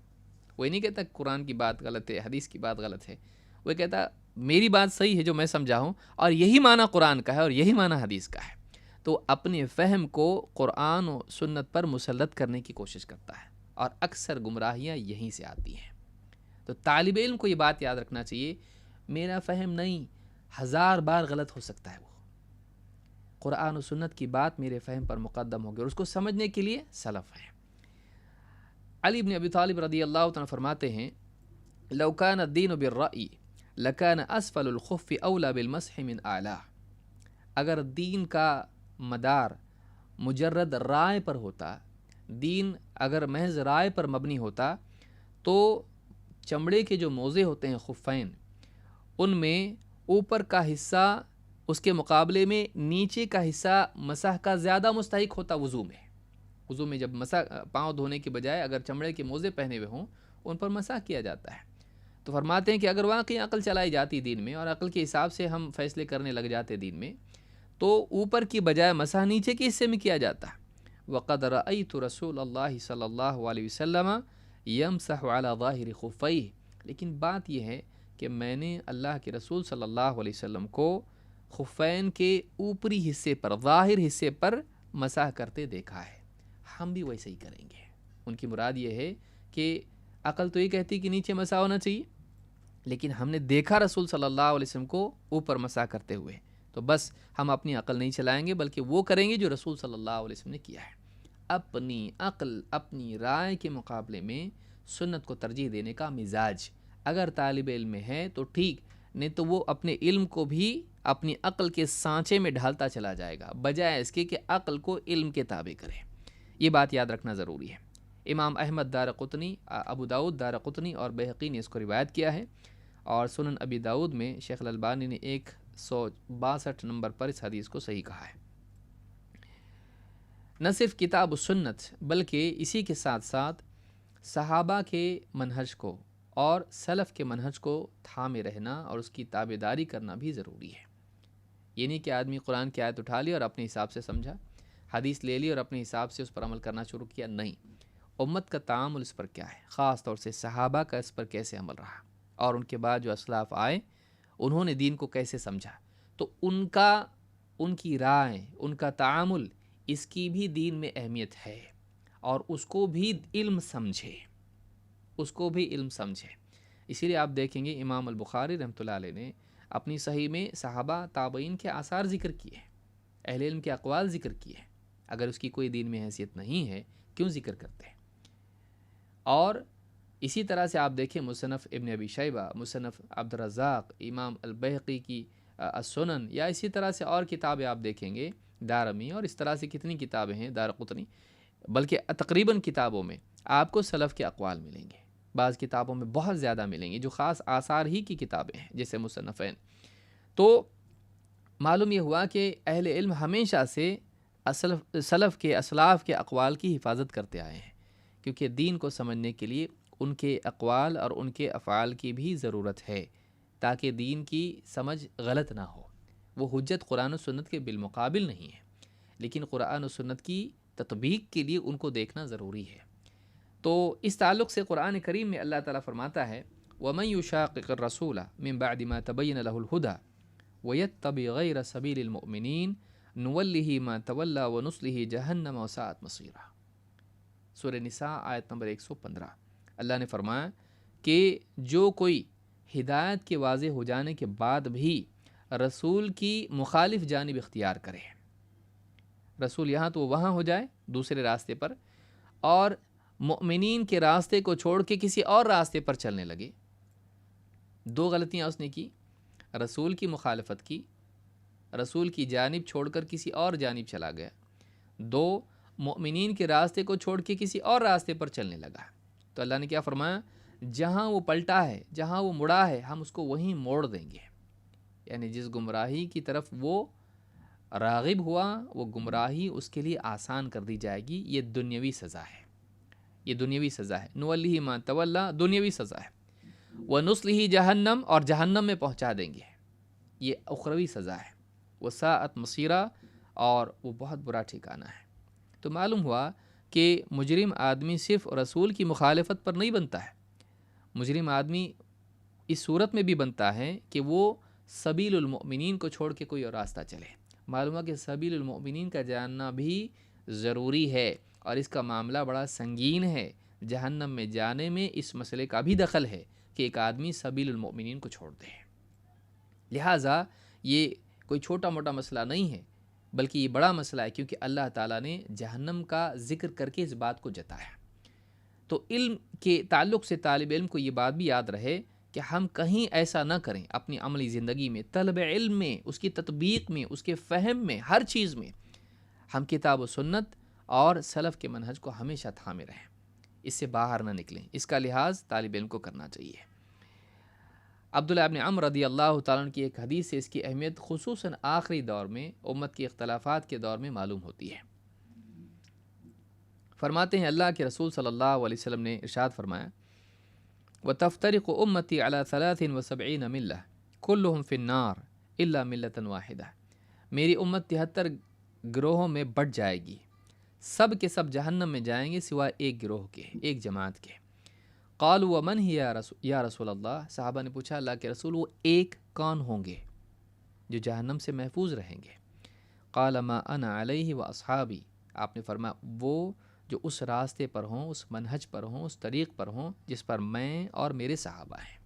وہ نہیں کہتا قرآن کی بات غلط ہے، حدیث کی بات غلط ہے، وہ کہتا میری بات صحیح ہے جو میں سمجھا ہوں، اور یہی معنی قرآن کا ہے اور یہی معنی حدیث کا ہے۔ تو اپنے فہم کو قرآن و سنت پر مسلط کرنے کی کوشش کرتا ہے، اور اکثر گمراہیاں یہیں سے آتی ہیں۔ تو طالب علم کو یہ بات یاد رکھنا چاہیے میرا فہم نہیں، 1000 بار غلط ہو سکتا ہے، وہ قرآن و سنت کی بات میرے فہم پر مقدم ہوگی، اور اس کو سمجھنے کے لیے سلف ہیں۔ علی بن ابی طالب رضی اللہ عنہ فرماتے ہیں لو کان الدین بالرأی لکان اسفل الخف اولی بالمسح من اعلیٰ، اگر دین کا مدار مجرد رائے پر ہوتا، دین اگر محض رائے پر مبنی ہوتا، تو چمڑے کے جو موزے ہوتے ہیں خفین، ان میں اوپر کا حصہ اس کے مقابلے میں نیچے کا حصہ مسح کا زیادہ مستحق ہوتا۔ وضو میں جب مسح پاؤں دھونے کے بجائے اگر چمڑے کے موزے پہنے ہوئے ہوں ان پر مسح کیا جاتا ہے۔ تو فرماتے ہیں کہ اگر واقعی عقل چلائی جاتی دین میں، اور عقل کے حساب سے ہم فیصلے کرنے لگ جاتے دین میں، تو اوپر کی بجائے مسح نیچے کے حصے میں کیا جاتا۔ وَقَدْ رَأَيْتُ رَسُولَ اللَّهِ صلی اللہ علیہ وسلم يَمْسَحُ عَلَى ظَاهِرِ خُفَّيْهِ، لیکن بات یہ ہے کہ میں نے اللہ کے رسول صلی اللہ علیہ وسلم کو خفین کے اوپری حصے پر، ظاہر حصے پر مسح کرتے دیکھا ہے، ہم بھی ویسے ہی کریں گے۔ ان کی مراد یہ ہے کہ عقل تو یہ کہتی کہ نیچے مسح ہونا چاہیے، لیکن ہم نے دیکھا رسول صلی اللہ علیہ وسلم کو اوپر مسح کرتے ہوئے، تو بس ہم اپنی عقل نہیں چلائیں گے، بلکہ وہ کریں گے جو رسول صلی اللہ علیہ وسلم نے کیا ہے۔ اپنی عقل، اپنی رائے کے مقابلے میں سنت کو ترجیح دینے کا مزاج اگر طالب علم میں ہے تو ٹھیک، نہیں تو وہ اپنے علم کو بھی اپنی عقل کے سانچے میں ڈھالتا چلا جائے گا، بجائے اس کے کہ عقل کو علم کے تابع کرے۔ یہ بات یاد رکھنا ضروری ہے۔ امام احمد دارقطنی، ابو داؤد دارقطنی اور بہقی نے اس کو روایت کیا ہے، اور سنن ابی داؤد میں شیخ الالبانی نے 162 نمبر پر اس حدیث کو صحیح کہا ہے۔ نہ صرف کتاب و سنت بلکہ اسی کے ساتھ ساتھ صحابہ کے منہج کو اور سلف کے منہج کو تھامے رہنا اور اس کی تابع داری کرنا بھی ضروری ہے۔ یہ نہیں کہ آدمی قرآن کی آیت اٹھا لی اور اپنے حساب سے سمجھا، حدیث لے لی اور اپنے حساب سے اس پر عمل کرنا شروع کیا، نہیں۔ امت کا تعامل اس پر کیا ہے، خاص طور سے صحابہ کا اس پر کیسے عمل رہا، اور ان کے بعد جو اسلاف آئے انہوں نے دین کو کیسے سمجھا، تو ان کی رائے، ان کا تعامل، اس کی بھی دین میں اہمیت ہے، اور اس کو بھی علم سمجھے، اس کو بھی علم سمجھے۔ اسی لیے آپ دیکھیں گے امام البخاری رحمۃ اللہ علیہ نے اپنی صحیح میں صحابہ تابعین کے آثار ذکر کیے، اہل علم کے اقوال ذکر کیے۔ اگر اس کی کوئی دین میں حیثیت نہیں ہے کیوں ذکر کرتے ہیں؟ اور اسی طرح سے آپ دیکھیں مصنف ابن ابی شیبہ، مصنف عبدالرزاق، امام البہقی کی السنن، یا اسی طرح سے اور کتابیں آپ دیکھیں گے، دارمی، اور اس طرح سے کتنی کتابیں ہیں، دارقطنی، بلکہ تقریباً کتابوں میں آپ کو سلف کے اقوال ملیں گے، بعض کتابوں میں بہت زیادہ ملیں گے جو خاص آثار ہی کی کتابیں ہیں جیسے مصنفین۔ تو معلوم یہ ہوا کہ اہل علم ہمیشہ سے سلف کے، اسلاف کے اقوال کی حفاظت کرتے آئے ہیں، کیونکہ دین کو سمجھنے کے لیے ان کے اقوال اور ان کے افعال کی بھی ضرورت ہے، تاکہ دین کی سمجھ غلط نہ ہو۔ وہ حجت قرآن و سنت کے بالمقابل نہیں ہے، لیکن قرآن و سنت کی تطبیق کے لیے ان کو دیکھنا ضروری ہے۔ تو اس تعلق سے قرآن کریم میں اللہ تعالیٰ فرماتا ہے وَمَن يُشَاقِقِ الرَّسُولَ مِن بَعْدِ مَا تَبَيَّنَ لَهُ الْهُدَى وَيَتَّبِعْ غَيْرَ سَبِيلِ الْمُؤْمِنِينَ نُوَلِّهِ مَا تَوَلَّى وَنُصْلِهِ جَهَنَّمَ وَسَاءَتْ مَصِيرًا۔ سورہ نساء آیت نمبر 115۔ اللہ نے فرمایا کہ جو کوئی ہدایت کے واضح ہو جانے کے بعد بھی رسول کی مخالف جانب اختیار کرے، رسول یہاں تو وہاں ہو جائے دوسرے راستے پر، اور مؤمنین کے راستے کو چھوڑ کے کسی اور راستے پر چلنے لگے، دو غلطیاں اس نے کی، رسول کی مخالفت کی، رسول کی جانب چھوڑ کر کسی اور جانب چلا گیا، دو مؤمنین کے راستے کو چھوڑ کے کسی اور راستے پر چلنے لگا، تو اللہ نے کیا فرمایا، جہاں وہ پلٹا ہے، جہاں وہ مڑا ہے، ہم اس کو وہیں موڑ دیں گے۔ یعنی جس گمراہی کی طرف وہ راغب ہوا، وہ گمراہی اس کے لیے آسان کر دی جائے گی۔ یہ دنیاوی سزا ہے، یہ دنیاوی سزا ہے، نولی ما تولا، دنیاوی سزا ہے، ونصلہ جہنم، اور جہنم میں پہنچا دیں گے، یہ اخروی سزا ہے، وساءت مصیرا، اور وہ بہت برا ٹھکانہ ہے۔ تو معلوم ہوا کہ مجرم آدمی صرف رسول کی مخالفت پر نہیں بنتا ہے، مجرم آدمی اس صورت میں بھی بنتا ہے کہ وہ سبیل المؤمنین کو چھوڑ کے کوئی اور راستہ چلے۔ معلوم ہے کہ سبیل المؤمنین کا جاننا بھی ضروری ہے، اور اس کا معاملہ بڑا سنگین ہے، جہنم میں جانے میں اس مسئلے کا بھی دخل ہے کہ ایک آدمی سبیل المؤمنین کو چھوڑ دے۔ لہٰذا یہ کوئی چھوٹا موٹا مسئلہ نہیں ہے، بلکہ یہ بڑا مسئلہ ہے، کیونکہ اللہ تعالیٰ نے جہنم کا ذکر کر کے اس بات کو جتایا۔ تو علم کے تعلق سے طالب علم کو یہ بات بھی یاد رہے کہ ہم کہیں ایسا نہ کریں اپنی عملی زندگی میں، طلب علم میں، اس کی تطبیق میں، اس کے فہم میں، ہر چیز میں ہم کتاب و سنت اور سلف کے منہج کو ہمیشہ تھامے رہیں، اس سے باہر نہ نکلیں۔ اس کا لحاظ طالب علم کو کرنا چاہیے۔ عبداللہ ابن عمر رضی اللہ تعالیٰ عنہ کی ایک حدیث سے اس کی اہمیت خصوصاً آخری دور میں، امت کے اختلافات کے دور میں معلوم ہوتی ہے۔ فرماتے ہیں اللہ کے رسول صلی اللہ علیہ وسلم نے ارشاد فرمایا وَتَفْتَرِقُ أُمَّتِي عَلَى 73 مِلَّةٍ كُلُّهُمْ فِي النَّارِ إِلَّا مِلَّةً وَاحِدَةً۔ میری امت 73 گروہوں میں بٹ جائے گی، سب کے سب جہنم میں جائیں گے سوائے ایک گروہ کے، ایک جماعت کے۔ قالوا ومن ہی یا رسول اللہ، صحابہ نے پوچھا اللہ کے رسول وہ ایک کون ہوں گے جو جہنم سے محفوظ رہیں گے؟ قال ما انا علیہ واصحابی، آپ نے فرمایا وہ جو اس راستے پر ہوں، اس منہج پر ہوں، اس طریق پر ہوں جس پر میں اور میرے صحابہ ہیں۔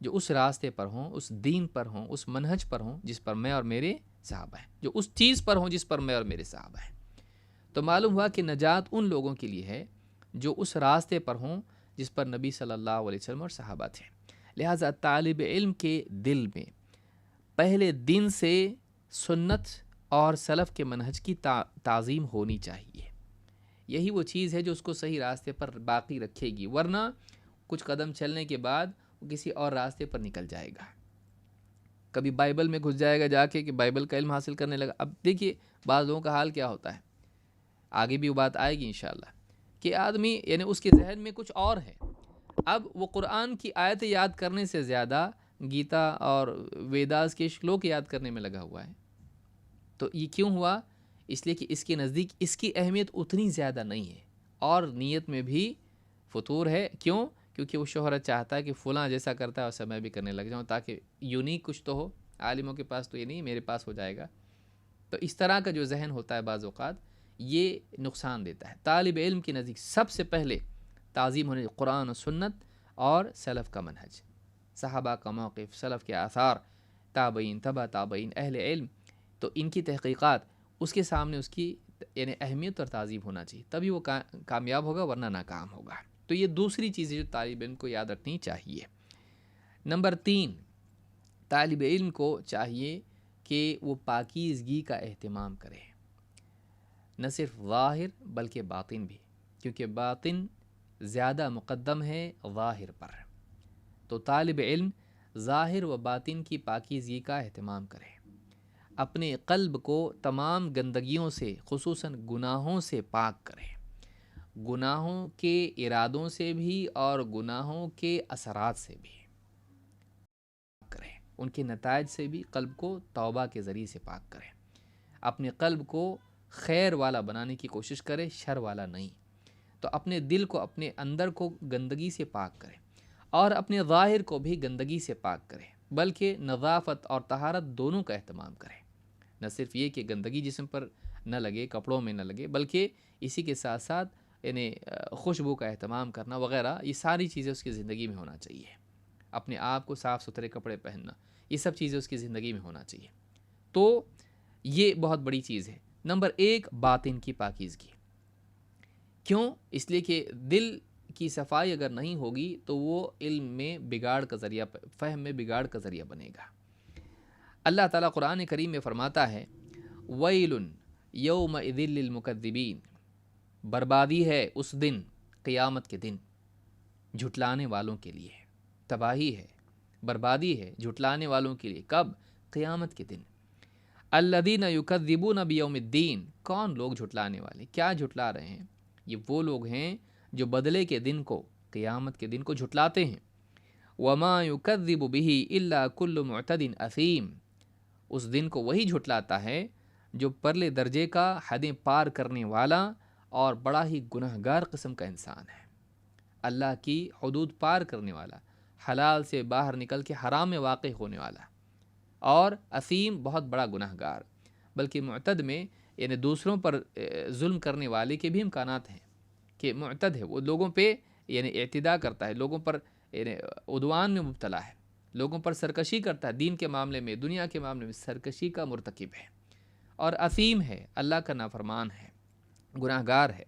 جو اس راستے پر ہوں، اس دین پر ہوں، اس منہج پر ہوں جس پر میں اور میرے صحابہ ہیں، جو اس چیز پر ہوں جس پر میں اور میرے صحابہ ہیں۔ تو معلوم ہوا کہ نجات ان لوگوں کے لیے ہے جو اس راستے پر ہوں جس پر نبی صلی اللہ علیہ وسلم اور صحابہ تھے۔ لہٰذا طالب علم کے دل میں پہلے دن سے سنت اور سلف کے منہج کی تعظیم ہونی چاہیے۔ یہی وہ چیز ہے جو اس کو صحیح راستے پر باقی رکھے گی، ورنہ کچھ قدم چلنے کے بعد وہ کسی اور راستے پر نکل جائے گا۔ کبھی بائبل میں گھس جائے گا جا کے کہ بائبل کا علم حاصل کرنے لگا۔ اب دیکھیے بعض لوگوں کا حال کیا ہوتا ہے، آگے بھی وہ بات آئے گی انشاءاللہ، کہ آدمی یعنی اس کے ذہن میں کچھ اور ہے، اب وہ قرآن کی آیت یاد کرنے سے زیادہ گیتا اور ویداس کے شلوک یاد کرنے میں لگا ہوا ہے۔ تو یہ کیوں ہوا؟ اس لیے کہ اس کے نزدیک اس کی اہمیت اتنی زیادہ نہیں ہے، اور نیت میں بھی فطور ہے۔ کیوں؟ کیونکہ وہ شہرت چاہتا ہے کہ فلاں جیسا کرتا ہے ویسا میں بھی کرنے لگ جاؤں، تاکہ یونیک کچھ تو ہو، عالموں کے پاس تو یہ نہیں، میرے پاس ہو جائے گا۔ تو اس طرح کا جو ذہن ہوتا ہے بعض اوقات یہ نقصان دیتا ہے۔ طالب علم کے نزدیک سب سے پہلے تعظیم ہونے قرآن و سنت اور سلف کا منہج، صحابہ کا موقف، سلف کے آثار، تابعین، تبع تابعین، اہل علم، تو ان کی تحقیقات، اس کے سامنے اس کی یعنی اہمیت اور تعظیم ہونا چاہیے، تبھی وہ کامیاب ہوگا، ورنہ ناکام ہوگا۔ تو یہ دوسری چیز ہے جو طالب علم کو یاد رکھنی چاہیے۔ نمبر 3، طالب علم کو چاہیے کہ وہ پاکیزگی کا اہتمام کرے، نہ صرف ظاہر بلکہ باطن بھی، کیونکہ باطن زیادہ مقدم ہے ظاہر پر۔ تو طالب علم ظاہر و باطن کی پاکیزگی کا اہتمام کرے، اپنے قلب کو تمام گندگیوں سے خصوصاً گناہوں سے پاک کرے، گناہوں کے ارادوں سے بھی اور گناہوں کے اثرات سے بھی کرے، ان کے نتائج سے بھی قلب کو توبہ کے ذریعے سے پاک کرے، اپنے قلب کو خیر والا بنانے کی کوشش کرے، شر والا نہیں۔ تو اپنے دل کو، اپنے اندر کو گندگی سے پاک کرے، اور اپنے ظاہر کو بھی گندگی سے پاک کرے، بلکہ نظافت اور طہارت دونوں کا اہتمام کرے۔ نہ صرف یہ کہ گندگی جسم پر نہ لگے، کپڑوں میں نہ لگے، بلکہ اسی کے ساتھ ساتھ یعنی خوشبو کا اہتمام کرنا وغیرہ، یہ ساری چیزیں اس کی زندگی میں ہونا چاہیے۔ اپنے آپ کو صاف ستھرے کپڑے پہننا، یہ سب چیزیں اس کی زندگی میں ہونا چاہیے۔ تو یہ بہت بڑی چیز ہے۔ نمبر 1، باطن کی پاکیزگی۔ کیوں؟ اس لیے کہ دل کی صفائی اگر نہیں ہوگی تو وہ علم میں بگاڑ کا ذریعہ، فہم میں بگاڑ کا ذریعہ بنے گا۔ اللہ تعالیٰ قرآن کریم میں فرماتا ہے وَيْلٌ يَوْمَئِذٍ لِّلْمُكَذِّبِينَ، بربادی ہے اس دن، قیامت کے دن، جھٹلانے والوں کے لیے، تباہی ہے، بربادی ہے جھٹلانے والوں کے لیے۔ کب؟ قیامت کے دن۔ الذین یکذبون بیوم الدین، کون لوگ جھٹلانے والے، کیا جھٹلا رہے ہیں؟ یہ وہ لوگ ہیں جو بدلے کے دن کو، قیامت کے دن کو جھٹلاتے ہیں۔ وما یکذب بہ الا کل معتد اثیم، اس دن کو وہی جھٹلاتا ہے جو پرلے درجے کا، حدیں پار کرنے والا اور بڑا ہی گنہگار قسم کا انسان ہے، اللہ کی حدود پار کرنے والا، حلال سے باہر نکل کے حرام میں واقع ہونے والا، اور اثیم بہت بڑا گنہگار۔ بلکہ معتد میں یعنی دوسروں پر ظلم کرنے والے کے بھی امکانات ہیں، کہ معتد ہے، وہ لوگوں پہ یعنی اعتداء کرتا ہے، لوگوں پر یعنی عدوان میں مبتلا ہے، لوگوں پر سرکشی کرتا ہے، دین کے معاملے میں، دنیا کے معاملے میں سرکشی کا مرتکب ہے، اور اثیم ہے، اللہ کا نافرمان ہے، گناہگار ہے۔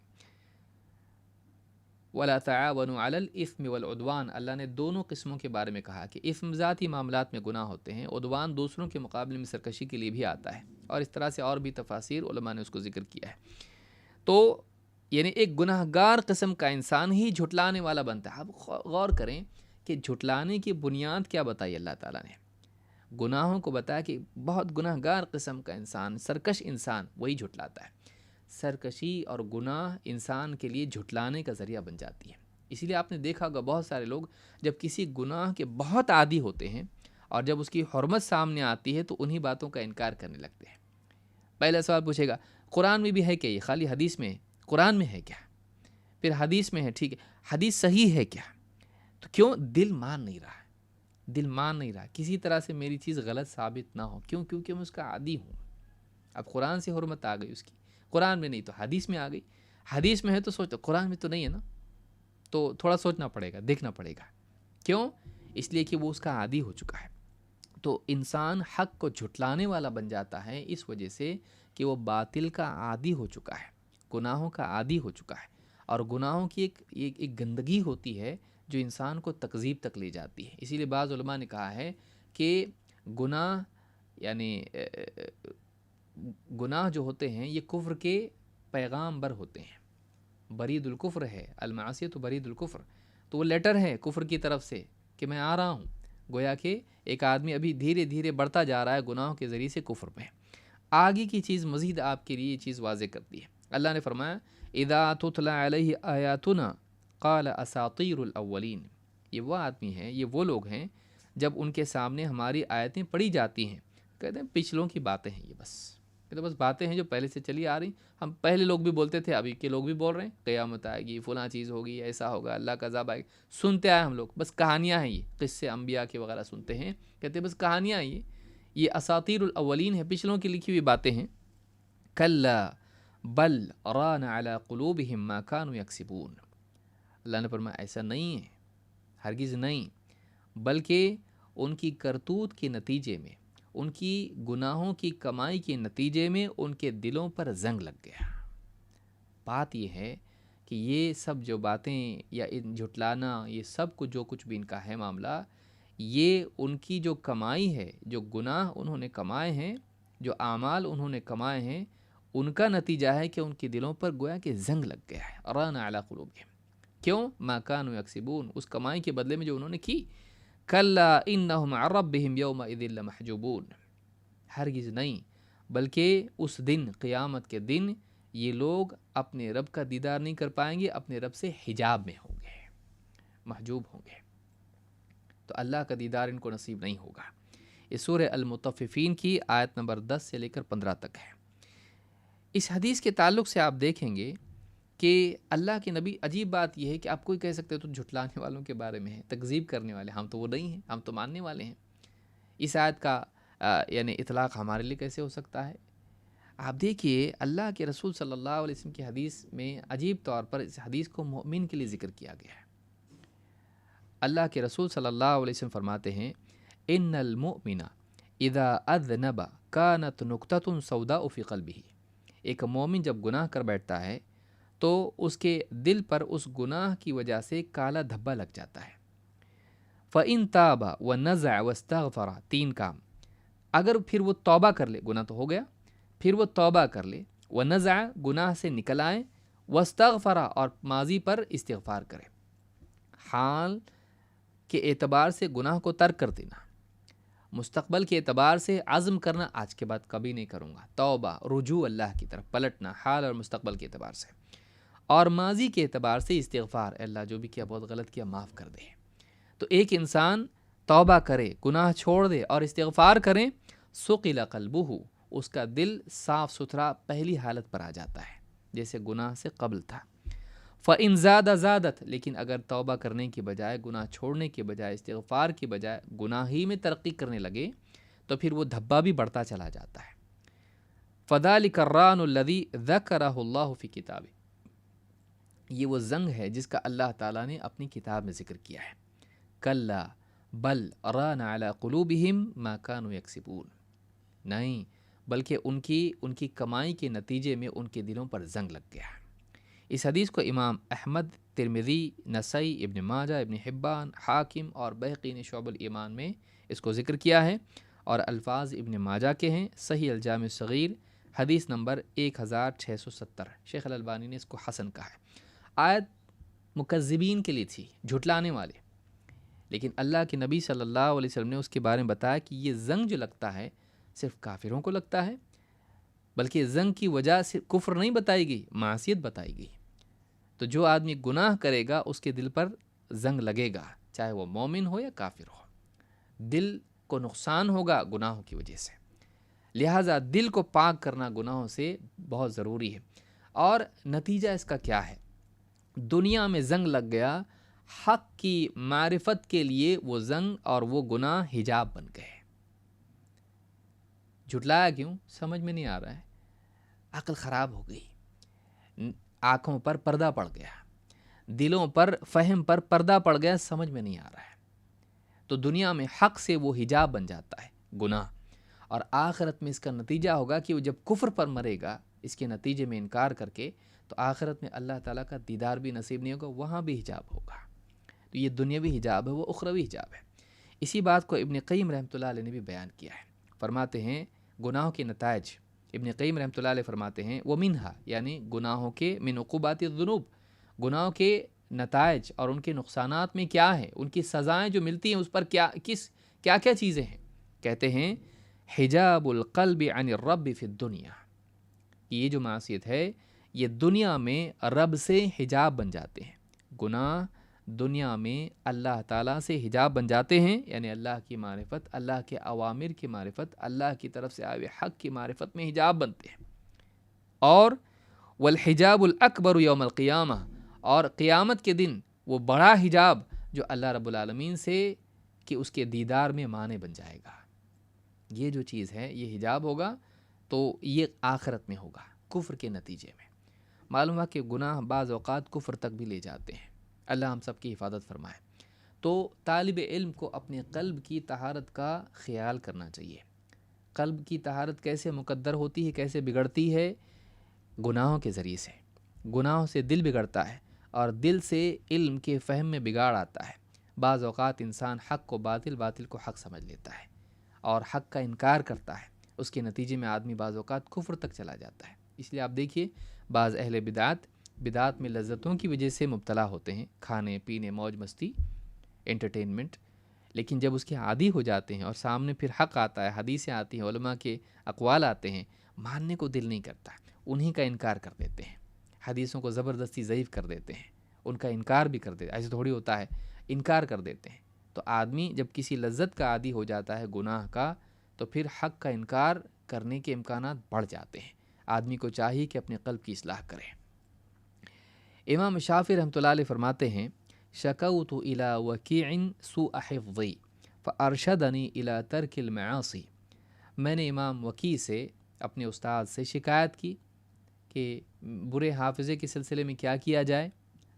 وَلَا تَعَاوَنُوا عَلَى الْإِثْمِ وَالْعُدْوَانِ، اللہ نے دونوں قسموں کے بارے میں کہا کہ اثم ذاتی معاملات میں گناہ ہوتے ہیں، عدوان دوسروں کے مقابلے میں سرکشی کے لیے بھی آتا ہے، اور اس طرح سے اور بھی تفاسیر علماء نے اس کو ذکر کیا ہے۔ تو یعنی ایک گناہگار قسم کا انسان ہی جھٹلانے والا بنتا ہے۔ اب غور کریں کہ جھٹلانے کی بنیاد کیا بتائی اللہ تعالیٰ نے؟ گناہوں کو بتایا کہ بہت گناہگار قسم کا انسان، سرکش انسان وہی جھٹلاتا ہے۔ سرکشی اور گناہ انسان کے لیے جھٹلانے کا ذریعہ بن جاتی ہے۔ اسی لیے آپ نے دیکھا ہوگا بہت سارے لوگ جب کسی گناہ کے بہت عادی ہوتے ہیں اور جب اس کی حرمت سامنے آتی ہے تو انہی باتوں کا انکار کرنے لگتے ہیں۔ پہلا سوال پوچھے گا قرآن میں بھی ہے کہ یہ خالی حدیث میں ہے؟ قرآن میں ہے کیا؟ پھر حدیث میں ہے، ٹھیک ہے، حدیث صحیح ہے کیا؟ تو کیوں؟ دل مان نہیں رہا ہے، دل مان نہیں رہا، کسی طرح سے میری چیز غلط ثابت نہ ہو۔ کیوں؟ کیونکہ میں اس کا عادی ہوں۔ اب قرآن سے حرمت آ گئی اس کی، قرآن میں نہیں تو حدیث میں آ گئی، حدیث میں ہے تو سوچتا، قرآن میں تو نہیں ہے نا، تو تھوڑا سوچنا پڑے گا، دیکھنا پڑے گا۔ کیوں؟ اس لیے کہ وہ اس کا عادی ہو چکا ہے۔ تو انسان حق کو جھٹلانے والا بن جاتا ہے اس وجہ سے کہ وہ باطل کا عادی ہو چکا ہے، گناہوں کا عادی ہو چکا ہے، اور گناہوں کی ایک گندگی ہوتی ہے جو انسان کو تکذیب تک لے جاتی ہے۔ اسی لیے بعض علماء نے کہا ہے کہ گناہ یعنی گناہ جو ہوتے ہیں یہ کفر کے پیغام بر ہوتے ہیں۔ برید الکفر ہے، المعصیۃ برید الکفر، تو وہ لیٹر ہے کفر کی طرف سے کہ میں آ رہا ہوں۔ گویا کہ ایک آدمی ابھی دھیرے دھیرے بڑھتا جا رہا ہے گناہوں کے ذریعے سے کفر میں۔ آگے کی چیز مزید آپ کے لیے یہ چیز واضح کرتی ہے۔ اللہ نے فرمایا اذا تتلی علیہ آیاتنا قال اساطیر الاولین، یہ وہ آدمی ہیں، یہ وہ لوگ ہیں جب ان کے سامنے ہماری آیتیں پڑھی جاتی ہیں کہتے ہیں پچھلوں کی باتیں ہیں، یہ بس باتیں ہیں جو پہلے سے چلی آ رہی، ہم پہلے لوگ بھی بولتے تھے، ابھی کے لوگ بھی بول رہے ہیں، قیامت آئے گی، فلاں چیز ہوگی، ایسا ہوگا، اللہ کا عذاب آئے گا، سنتے آئے ہم لوگ، بس کہانیاں ہیں، یہ قصے انبیاء کے وغیرہ سنتے ہیں، کہتے ہیں بس کہانیاں ہیں، یہ اساطیر الاولین ہے، پچھلوں کی لکھی ہوئی باتیں ہیں۔ کلا بل ران علی قلوبہم ما کانوا یکسبون، اللہ نے فرمایا ایسا نہیں ہے، ہرگز نہیں، بلکہ ان کی کرتوت کے نتیجے میں، ان کی گناہوں کی کمائی کے نتیجے میں ان کے دلوں پر زنگ لگ گیا۔ بات یہ ہے کہ یہ سب جو باتیں یا ان جھٹلانا، یہ سب کچھ جو کچھ بھی ان کا ہے معاملہ، یہ ان کی جو کمائی ہے، جو گناہ انہوں نے کمائے ہیں، جو اعمال انہوں نے کمائے ہیں، ان کا نتیجہ ہے کہ ان کے دلوں پر گویا کہ زنگ لگ گیا ہے، ران علی قلوبہم، کیوں؟ ما کانوا یکسبون، اس کمائی کے بدلے میں جو انہوں نے کی۔ کلا انہم عن ربہم یومئذ لمحجوبون، ہرگز نہیں، بلکہ اس دن، قیامت کے دن، یہ لوگ اپنے رب کا دیدار نہیں کر پائیں گے، اپنے رب سے حجاب میں ہوں گے، محجوب ہوں گے، تو اللہ کا دیدار ان کو نصیب نہیں ہوگا۔ یہ سورہ المطففین کی آیت نمبر 10 سے لے کر 15 تک ہے۔ اس حدیث کے تعلق سے آپ دیکھیں گے کہ اللہ کے نبی، عجیب بات یہ ہے کہ آپ کوئی کہہ سکتے ہو تو جھٹلانے والوں کے بارے میں ہے، تکذیب کرنے والے، ہم تو وہ نہیں ہیں، ہم تو ماننے والے ہیں۔ اس آیت کا یعنی اطلاق ہمارے لیے کیسے ہو سکتا ہے؟ آپ دیکھیے اللہ کے رسول صلی اللہ علیہ وسلم کی حدیث میں عجیب طور پر اس حدیث کو مومن کے لیے ذکر کیا گیا ہے۔ اللہ کے رسول صلی اللہ علیہ وسلم فرماتے ہیں ان المؤمن اذا اذنب كانت نقطة سوداء في قلبه، ایک مومن جب گناہ کر بیٹھتا ہے تو اس کے دل پر اس گناہ کی وجہ سے کالا دھبا لگ جاتا ہے۔ فَإِن تَابَ وَنَزَعَ وَاسْتَغْفَرَ، تین کام، اگر پھر وہ توبہ کر لے، گناہ تو ہو گیا، پھر وہ توبہ کر لے، وَنَزَعَ، گناہ سے نکل آئے، وَاسْتَغْفَرَ، اور ماضی پر استغفار کرے، حال کے اعتبار سے گناہ کو ترک کر دینا، مستقبل کے اعتبار سے عزم کرنا آج کے بعد کبھی نہیں کروں گا، توبہ، رجوع اللہ کی طرف پلٹنا، حال اور مستقبل کے اعتبار سے، اور ماضی کے اعتبار سے استغفار، اے اللہ جو بھی کیا بہت غلط کیا معاف کر دے۔ تو ایک انسان توبہ کرے، گناہ چھوڑ دے اور استغفار کرے، ثقل قلبہ، اس کا دل صاف ستھرا پہلی حالت پر آ جاتا ہے جیسے گناہ سے قبل تھا۔ فَإِن زَادَ زَادَتْ، لیکن اگر توبہ کرنے کی بجائے، گناہ چھوڑنے کی بجائے، استغفار کی بجائے گناہ ہی میں ترقی کرنے لگے تو پھر وہ دھبا بھی بڑھتا چلا جاتا ہے۔ فَذَلِكَ الرَّانُ الَّذِي ذَكَرَهُ اللَّهُ فِي كِتَابِهِ، یہ وہ زنگ ہے جس کا اللہ تعالیٰ نے اپنی کتاب میں ذکر کیا ہے۔ کلا بل ران علی قلوبہم ما کانوا یکسبون، نہیں، بلکہ ان کی کمائی کے نتیجے میں ان کے دلوں پر زنگ لگ گیا۔ اس حدیث کو امام احمد، ترمذی، نسائی، ابن ماجہ، ابن حبان، حاکم اور بہقی نے شعب الایمان میں اس کو ذکر کیا ہے، اور الفاظ ابن ماجہ کے ہیں۔ صحیح الجامع الصغیر حدیث نمبر 1670، شیخ الالبانی نے اس کو حسن کہا ہے۔ آیت مکذبین کے لیے تھی، جھٹلانے والے، لیکن اللہ کے نبی صلی اللہ علیہ وسلم نے اس کے بارے میں بتایا کہ یہ زنگ جو لگتا ہے صرف کافروں کو لگتا ہے، بلکہ زنگ کی وجہ سے کفر نہیں بتائی گئی، معصیت بتائی گئی۔ تو جو آدمی گناہ کرے گا اس کے دل پر زنگ لگے گا، چاہے وہ مومن ہو یا کافر ہو، دل کو نقصان ہوگا گناہوں کی وجہ سے، لہٰذا دل کو پاک کرنا گناہوں سے بہت ضروری ہے۔ اور نتیجہ اس کا کیا ہے؟ دنیا میں زنگ لگ گیا، حق کی معرفت کے لیے وہ زنگ اور وہ گناہ حجاب بن گئے۔ جھٹلایا کیوں؟ سمجھ میں نہیں آ رہا ہے، عقل خراب ہو گئی، آنکھوں پر پردہ پڑ گیا، دلوں پر، فہم پر پردہ پڑ گیا، سمجھ میں نہیں آ رہا ہے، تو دنیا میں حق سے وہ حجاب بن جاتا ہے گناہ، اور آخرت میں اس کا نتیجہ ہوگا کہ وہ جب کفر پر مرے گا اس کے نتیجے میں انکار کر کے، تو آخرت میں اللہ تعالیٰ کا دیدار بھی نصیب نہیں ہوگا، وہاں بھی حجاب ہوگا۔ تو یہ دنیاوی حجاب ہے، وہ اخروی حجاب ہے۔ اسی بات کو ابن قیم رحمۃ اللہ علیہ نے بھی بیان کیا ہے، فرماتے ہیں گناہوں کے نتائج، ابن قیم رحمۃ اللہ علیہ فرماتے ہیں وہ منہا، یعنی گناہوں کے من عقوبات الذنوب، گناہوں کے نتائج اور ان کے نقصانات میں کیا ہے، ان کی سزائیں جو ملتی ہیں اس پر کیا کیا چیزیں ہیں۔ کہتے ہیں حجاب القلب عن الرب فی الدنیا، یہ جو معصیت ہے یہ دنیا میں رب سے حجاب بن جاتے ہیں، گناہ دنیا میں اللہ تعالیٰ سے حجاب بن جاتے ہیں، یعنی اللہ کی معرفت، اللہ کے اوامر کی معرفت، اللہ کی طرف سے آئے حق کی معرفت میں حجاب بنتے ہیں۔ اور والحجاب الاکبر یوم القیامہ، اور قیامت کے دن وہ بڑا حجاب جو اللہ رب العالمین سے کہ اس کے دیدار میں مانع بن جائے گا، یہ جو چیز ہے یہ حجاب ہوگا، تو یہ آخرت میں ہوگا کفر کے نتیجے میں۔ معلوم ہوا کہ گناہ بعض اوقات کفر تک بھی لے جاتے ہیں، اللہ ہم سب کی حفاظت فرمائے۔ تو طالب علم کو اپنے قلب کی طہارت کا خیال کرنا چاہیے۔ قلب کی طہارت کیسے مقدر ہوتی ہے، کیسے بگڑتی ہے؟ گناہوں کے ذریعے سے، گناہوں سے دل بگڑتا ہے، اور دل سے علم کے فہم میں بگاڑ آتا ہے۔ بعض اوقات انسان حق کو باطل، باطل کو حق سمجھ لیتا ہے اور حق کا انکار کرتا ہے، اس کے نتیجے میں آدمی بعض اوقات کفر تک چلا جاتا ہے۔ اس لیے آپ دیکھیے بعض اہل بدعات میں لذتوں کی وجہ سے مبتلا ہوتے ہیں، کھانے پینے، موج مستی، انٹرٹینمنٹ، لیکن جب اس کے عادی ہو جاتے ہیں اور سامنے پھر حق آتا ہے، حدیثیں آتی ہیں، علماء کے اقوال آتے ہیں، ماننے کو دل نہیں کرتا، انہی کا انکار کر دیتے ہیں، حدیثوں کو زبردستی ضعیف کر دیتے ہیں، ان کا انکار بھی کر دیتے ہیں، ایسے تھوڑی ہوتا ہے، انکار کر دیتے ہیں۔ تو آدمی جب کسی لذت کا عادی ہو جاتا ہے گناہ کا، تو پھر حق کا انکار کرنے کے امکانات بڑھ جاتے ہیں۔ آدمی کو چاہیے کہ اپنے قلب کی اصلاح کرے۔ امام شافعی رحمۃ اللہ علیہ فرماتے ہیں شکوت الی وکیع سوء حفظی فارشدنی الی ترک المعاصی، میں نے امام وکیع سے، اپنے استاد سے شکایت کی کہ برے حافظے کے سلسلے میں کیا کیا جائے،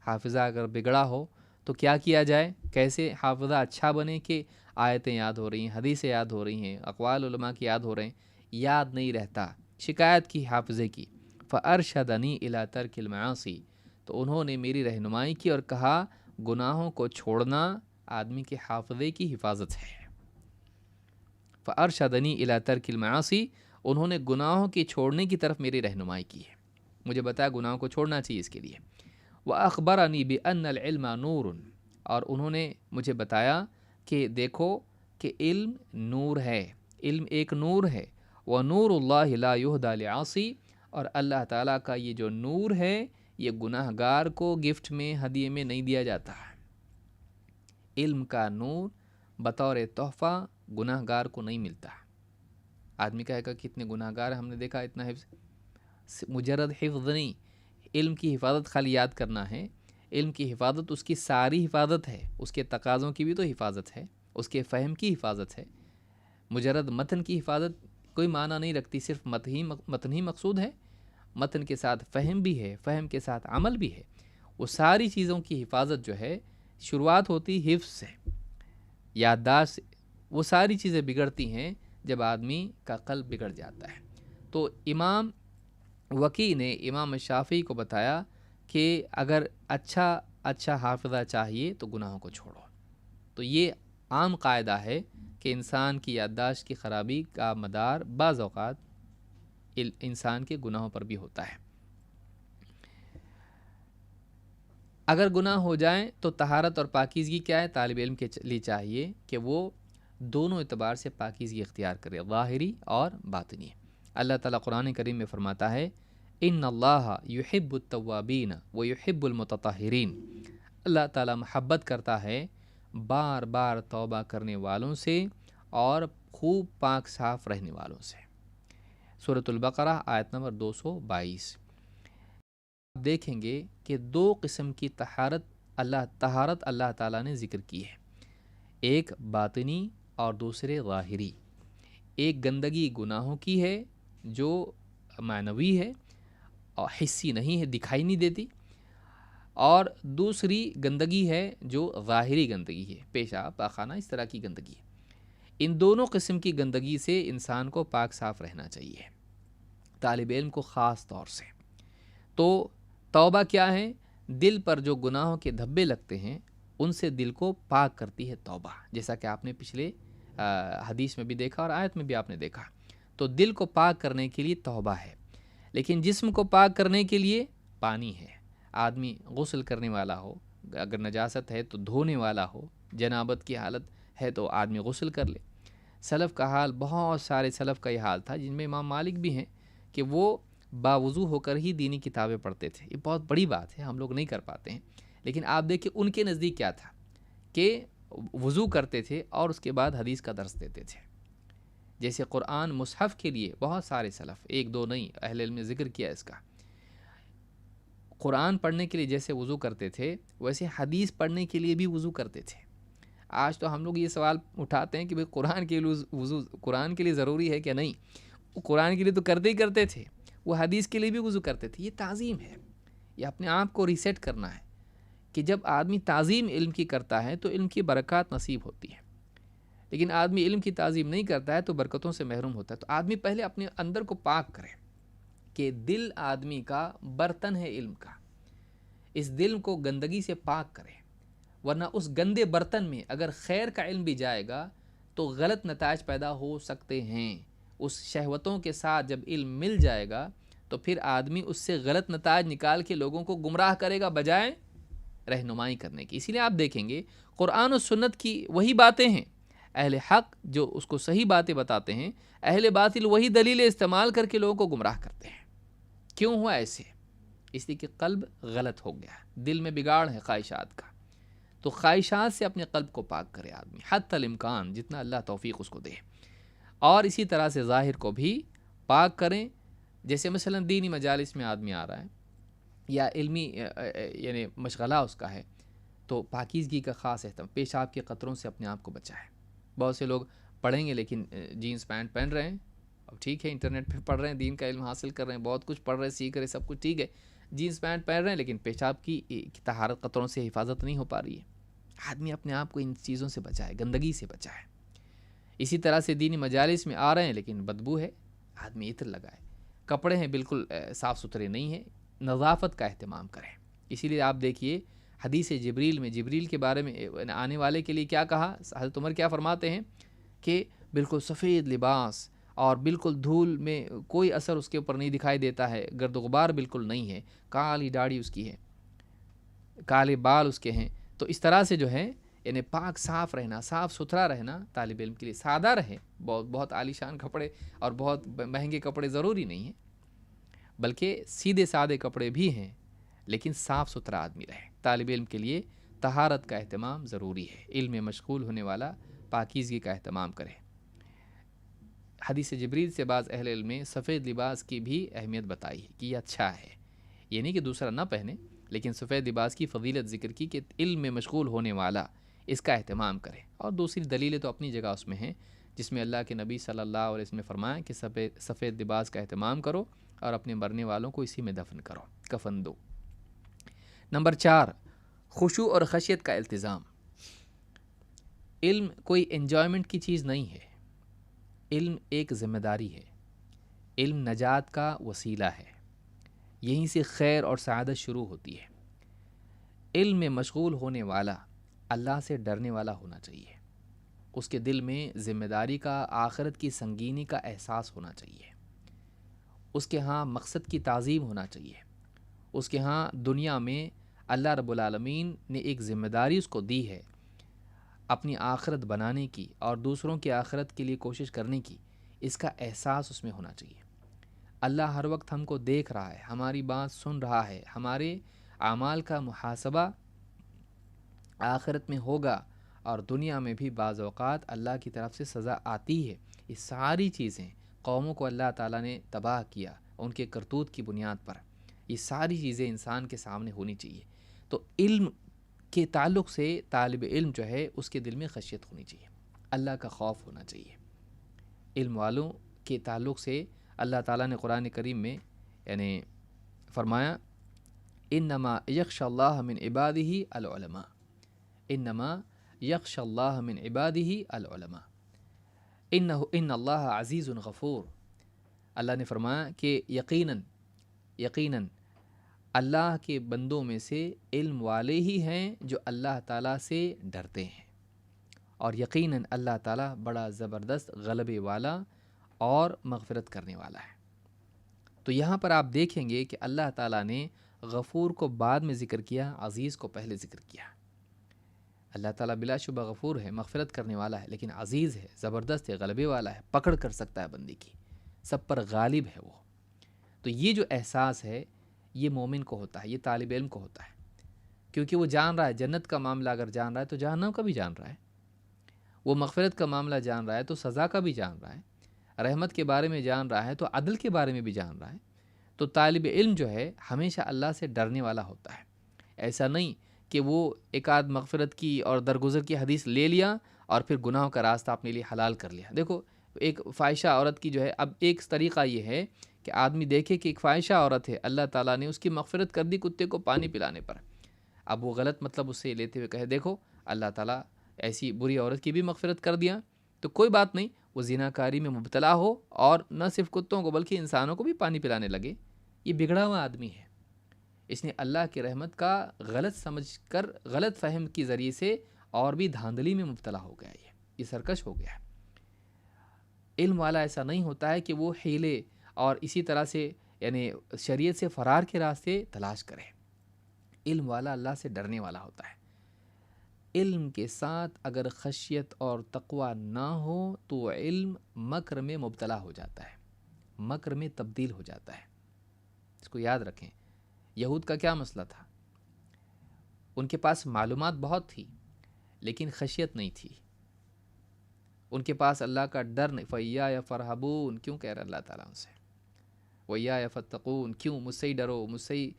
حافظہ اگر بگڑا ہو تو کیا کیا جائے، کیسے حافظہ اچھا بنے کہ آیتیں یاد ہو رہی ہیں، حدیثیں یاد ہو رہی ہیں، اقوال علماء کی یاد ہو رہے ہیں، یاد نہیں رہتا، شکایت کی حافظے کی۔ فارشدنی الی ترک المعاصی، تو انہوں نے میری رہنمائی کی اور کہا گناہوں کو چھوڑنا آدمی کے حافظے کی حفاظت ہے۔ فارشدنی الی ترک المعاصی، انہوں نے گناہوں کے چھوڑنے کی طرف میری رہنمائی کی ہے، مجھے بتایا گناہوں کو چھوڑنا چاہیے اس کے لیے۔ وَأَخْبَرَنِي بِأَنَّ الْعِلْمَ نُورٌ، اور انہوں نے مجھے بتایا کہ دیکھو کہ علم نور ہے، علم ایک نور ہے، وَنُورُ اللَّهِ لَا يُهْدَى لِعَاصِي، اور اللہ تعالیٰ کا یہ جو نور ہے یہ گناہ گار کو گفٹ میں، ہدیے میں نہیں دیا جاتا۔ علم کا نور بطور تحفہ گناہ گار کو نہیں ملتا۔ آدمی کہے گا کتنے گناہ گار ہم نے دیکھا، اتنا حفظ، مجرد حفظ نہیں، علم کی حفاظت خالی یاد کرنا ہے، علم کی حفاظت اس کی ساری حفاظت ہے، اس کے تقاضوں کی بھی تو حفاظت ہے، اس کے فہم کی حفاظت ہے۔ مجرد متن کی حفاظت کوئی معنی نہیں رکھتی، صرف متن ہی مقصود ہے، متن کے ساتھ فہم بھی ہے، فہم کے ساتھ عمل بھی ہے۔ وہ ساری چیزوں کی حفاظت جو ہے شروعات ہوتی حفظ سے، یادداشت سے، وہ ساری چیزیں بگڑتی ہیں جب آدمی کا قلب بگڑ جاتا ہے۔ تو امام وکیع نے امام شافعی کو بتایا کہ اگر اچھا حافظہ چاہیے تو گناہوں کو چھوڑو۔ تو یہ عام قاعدہ ہے کہ انسان کی یادداشت کی خرابی کا مدار بعض اوقات انسان کے گناہوں پر بھی ہوتا ہے۔ اگر گناہ ہو جائیں تو طہارت اور پاکیزگی کیا ہے؟ طالب علم کے لیے چاہیے کہ وہ دونوں اعتبار سے پاکیزگی اختیار کرے، ظاہری اور باطنی۔ اللہ تعالیٰ قرآن کریم میں فرماتا ہے ان اللہ یحب التوابین ویحب المتطہرین، اللہ تعالیٰ محبت کرتا ہے بار بار توبہ کرنے والوں سے اور خوب پاک صاف رہنے والوں سے۔ سورۃ البقرہ آیت نمبر 222۔ آپ دیکھیں گے کہ دو قسم کی طہارت اللہ تعالیٰ نے ذکر کی ہے، ایک باطنی اور دوسرے ظاہری۔ ایک گندگی گناہوں کی ہے جو معنوی ہے اور حسی نہیں ہے، دکھائی نہیں دیتی، اور دوسری گندگی ہے جو ظاہری گندگی ہے، پیشاب پاخانہ اس طرح کی گندگی ہے۔ ان دونوں قسم کی گندگی سے انسان کو پاک صاف رہنا چاہیے، طالب علم کو خاص طور سے۔ تو توبہ کیا ہے؟ دل پر جو گناہوں کے دھبے لگتے ہیں ان سے دل کو پاک کرتی ہے توبہ، جیسا کہ آپ نے پچھلے حدیث میں بھی دیکھا اور آیت میں بھی آپ نے دیکھا۔ تو دل کو پاک کرنے کے لیے توبہ ہے، لیکن جسم کو پاک کرنے کے لیے پانی ہے۔ آدمی غسل کرنے والا ہو، اگر نجاست ہے تو دھونے والا ہو، جنابت کی حالت ہے تو آدمی غسل کر لے۔ سلف کا حال، بہت سارے سلف کا یہ حال تھا، جن میں امام مالک بھی ہیں، کہ وہ باوضو ہو کر ہی دینی کتابیں پڑھتے تھے۔ یہ بہت بڑی بات ہے، ہم لوگ نہیں کر پاتے ہیں، لیکن آپ دیکھیں ان کے نزدیک کیا تھا کہ وضو کرتے تھے اور اس کے بعد حدیث کا درس دیتے تھے۔ جیسے قرآن مصحف کے لیے بہت سارے سلف، ایک دو نہیں، اہل علم نے ذکر کیا اس کا، قرآن پڑھنے کے لیے جیسے وضو کرتے تھے ویسے حدیث پڑھنے کے لیے بھی وضو کرتے تھے۔ آج تو ہم لوگ یہ سوال اٹھاتے ہیں کہ بھئی قرآن کے لیے وضو قرآن کے لیے ضروری ہے کہ نہیں؟ وہ قرآن کے لیے تو کرتے ہی کرتے تھے، وہ حدیث کے لیے بھی وضو کرتے تھے۔ یہ تعظیم ہے، یہ اپنے آپ کو ریسیٹ کرنا ہے کہ جب آدمی تعظیم علم کی کرتا ہے تو علم کی برکات نصیب ہوتی ہے، لیکن آدمی علم کی تعظیم نہیں کرتا ہے تو برکتوں سے محروم ہوتا ہے۔ تو آدمی پہلے اپنے اندر کو پاک کرے کہ دل آدمی کا برتن ہے علم کا، اس دل کو گندگی سے پاک کرے، ورنہ اس گندے برتن میں اگر خیر کا علم بھی جائے گا تو غلط نتائج پیدا ہو سکتے ہیں۔ اس شہوتوں کے ساتھ جب علم مل جائے گا تو پھر آدمی اس سے غلط نتائج نکال کے لوگوں کو گمراہ کرے گا بجائے رہنمائی کرنے کی۔ اسی لیے آپ دیکھیں گے قرآن و سنت کی وہی باتیں ہیں، اہل حق جو اس کو صحیح باتیں بتاتے ہیں، اہل باطل وہی دلیلیں استعمال کر کے لوگوں کو گمراہ کرتے ہیں۔ کیوں ہوا ایسے؟ اس لیے کہ قلب غلط ہو گیا، دل میں بگاڑ ہے خواہشات کا۔ تو خواہشات سے اپنے قلب کو پاک کرے آدمی حتی الامکان، جتنا اللہ توفیق اس کو دے، اور اسی طرح سے ظاہر کو بھی پاک کریں۔ جیسے مثلا دینی مجالس میں آدمی آ رہا ہے یا علمی یعنی مشغلہ اس کا ہے، تو پاکیزگی کا خاص اہتمام، پیشاب کے قطروں سے اپنے آپ کو بچائے۔ بہت سے لوگ پڑھیں گے لیکن جینس پینٹ پہن رہے ہیں، اب ٹھیک ہے انٹرنیٹ پہ پڑھ رہے ہیں، دین کا علم حاصل کر رہے ہیں، بہت کچھ پڑھ رہے ہیں، سیکھ رہے ہیں، سب کچھ ٹھیک ہے، جینس پینٹ پہن رہے ہیں لیکن پیشاب کی طہارت قطروں سے حفاظت نہیں ہو پا رہی ہے۔ آدمی اپنے آپ کو ان چیزوں سے بچائے، گندگی سے بچائے۔ اسی طرح سے دینی مجالس میں آ رہے ہیں لیکن بدبو ہے، آدمی عطر لگائے، کپڑے ہیں بالکل صاف ستھرے نہیں ہیں، نظافت کا اہتمام کریں۔ اسی لیے آپ دیکھیے حدیث جبریل میں جبریل کے بارے میں آنے والے کے لیے کیا کہا، حضرت عمر کیا فرماتے ہیں کہ بالکل سفید لباس اور بالکل دھول میں کوئی اثر اس کے اوپر نہیں دکھائی دیتا ہے، گرد و غبار بالکل نہیں ہے، کالی داڑھی اس کی ہے، کالے بال اس کے ہیں۔ تو اس طرح سے جو ہے یعنی پاک صاف رہنا، صاف ستھرا رہنا طالب علم کے لیے، سادہ رہے، بہت عالیشان کپڑے اور بہت مہنگے کپڑے ضروری نہیں ہیں، بلکہ سیدھے سادے کپڑے بھی ہیں، لیکن صاف ستھرا آدمی رہے۔ طالب علم کے لیے طہارت کا اہتمام ضروری ہے، علم میں مشغول ہونے والا پاکیزگی کا اہتمام کرے۔ حدیث جبریل سے بعض اہل علم میں سفید لباس کی بھی اہمیت بتائی ہے کہ یہ اچھا ہے، یہ نہیں کہ دوسرا نہ پہنے، لیکن سفید لباس کی فضیلت ذکر کی کہ علم میں مشغول ہونے والا اس کا اہتمام کرے۔ اور دوسری دلیلیں تو اپنی جگہ اس میں ہیں، جس میں اللہ کے نبی صلی اللہ علیہ وسلم نے فرمایا کہ سفید لباس کا اہتمام کرو اور اپنے مرنے والوں کو اسی میں دفن کرو، کفن دو۔ نمبر 4، خشوع اور خشیت کا التزام۔ علم کوئی انجوائمنٹ کی چیز نہیں ہے، علم ایک ذمہ داری ہے، علم نجات کا وسیلہ ہے، یہیں سے خیر اور سعادت شروع ہوتی ہے۔ علم میں مشغول ہونے والا اللہ سے ڈرنے والا ہونا چاہیے، اس کے دل میں ذمہ داری کا، آخرت کی سنگینی کا احساس ہونا چاہیے، اس کے ہاں مقصد کی تعظیم ہونا چاہیے، اس کے ہاں دنیا میں اللہ رب العالمین نے ایک ذمہ داری اس کو دی ہے اپنی آخرت بنانے کی اور دوسروں کی آخرت کے لیے کوشش کرنے کی، اس کا احساس اس میں ہونا چاہیے۔ اللہ ہر وقت ہم کو دیکھ رہا ہے، ہماری بات سن رہا ہے، ہمارے اعمال کا محاسبہ آخرت میں ہوگا اور دنیا میں بھی بعض اوقات اللہ کی طرف سے سزا آتی ہے۔ یہ ساری چیزیں قوموں کو اللہ تعالیٰ نے تباہ کیا ان کے کرتوت کی بنیاد پر، یہ ساری چیزیں انسان کے سامنے ہونی چاہیے۔ تو علم کے تعلق سے طالب علم جو ہے اس کے دل میں خشیت ہونی چاہیے، اللہ کا خوف ہونا چاہیے۔ علم والوں کے تعلق سے اللہ تعالیٰ نے قرآن کریم میں یعنی فرمایا انما یخشى اللہ من عبادہ العلماء، انما یخشى اللہ من عبادہ العلماء، ان اللہ عزیز غفور۔ اللہ نے فرمایا کہ یقیناً اللہ کے بندوں میں سے علم والے ہی ہیں جو اللہ تعالیٰ سے ڈرتے ہیں، اور یقیناً اللہ تعالیٰ بڑا زبردست غلبے والا اور مغفرت کرنے والا ہے۔ تو یہاں پر آپ دیکھیں گے کہ اللہ تعالیٰ نے غفور کو بعد میں ذکر کیا، عزیز کو پہلے ذکر کیا۔ اللہ تعالیٰ بلا شبہ غفور ہے، مغفرت کرنے والا ہے، لیکن عزیز ہے، زبردست ہے، غلبے والا ہے، پکڑ کر سکتا ہے بندی کی، سب پر غالب ہے وہ۔ تو یہ جو احساس ہے یہ مومن کو ہوتا ہے، یہ طالب علم کو ہوتا ہے، کیونکہ وہ جان رہا ہے جنت کا معاملہ اگر جان رہا ہے تو جہنم کا بھی جان رہا ہے، وہ مغفرت کا معاملہ جان رہا ہے تو سزا کا بھی جان رہا ہے، رحمت کے بارے میں جان رہا ہے تو عدل کے بارے میں بھی جان رہا ہے۔ تو طالب علم جو ہے ہمیشہ اللہ سے ڈرنے والا ہوتا ہے، ایسا نہیں کہ وہ ایک آدھ مغفرت کی اور درگزر کی حدیث لے لیا اور پھر گناہوں کا راستہ اپنے لیے حلال کر لیا۔ دیکھو ایک فاحشہ عورت کی جو ہے، اب ایک طریقہ یہ ہے کہ آدمی دیکھے کہ ایک فاحشہ عورت ہے، اللہ تعالیٰ نے اس کی مغفرت کر دی کتے کو پانی پلانے پر، اب وہ غلط مطلب اس سے لیتے ہوئے کہے دیکھو اللہ تعالیٰ ایسی بری عورت کی بھی مغفرت کر دیا، تو کوئی بات نہیں، وہ زناکاری میں مبتلا ہو اور نہ صرف کتوں کو بلکہ انسانوں کو بھی پانی پلانے لگے، یہ بگڑا ہوا آدمی ہے، اس نے اللہ کی رحمت کا غلط سمجھ کر غلط فہم کی ذریعے سے اور بھی دھاندلی میں مبتلا ہو گیا، یہ سرکش ہو گیا۔ علم والا ایسا نہیں ہوتا ہے کہ وہ حیلے اور اسی طرح سے یعنی شریعت سے فرار کے راستے تلاش کرے۔ علم والا اللہ سے ڈرنے والا ہوتا ہے۔ علم کے ساتھ اگر خشیت اور تقوی نہ ہو تو علم مکر میں مبتلا ہو جاتا ہے، مکر میں تبدیل ہو جاتا ہے، اس کو یاد رکھیں۔ یہود کا کیا مسئلہ تھا؟ ان کے پاس معلومات بہت تھی لیکن خشیت نہیں تھی، ان کے پاس اللہ کا ڈر نہیں۔ فَإِيَّايَ فَارْهَبُونَ کیوں کہہ رہا اللہ تعالیٰ ان سے؟ وَإِيَّايَ فَاتَّقُونَ کیوں؟ مجھ سے ہی ڈرو، مجھ سے ہی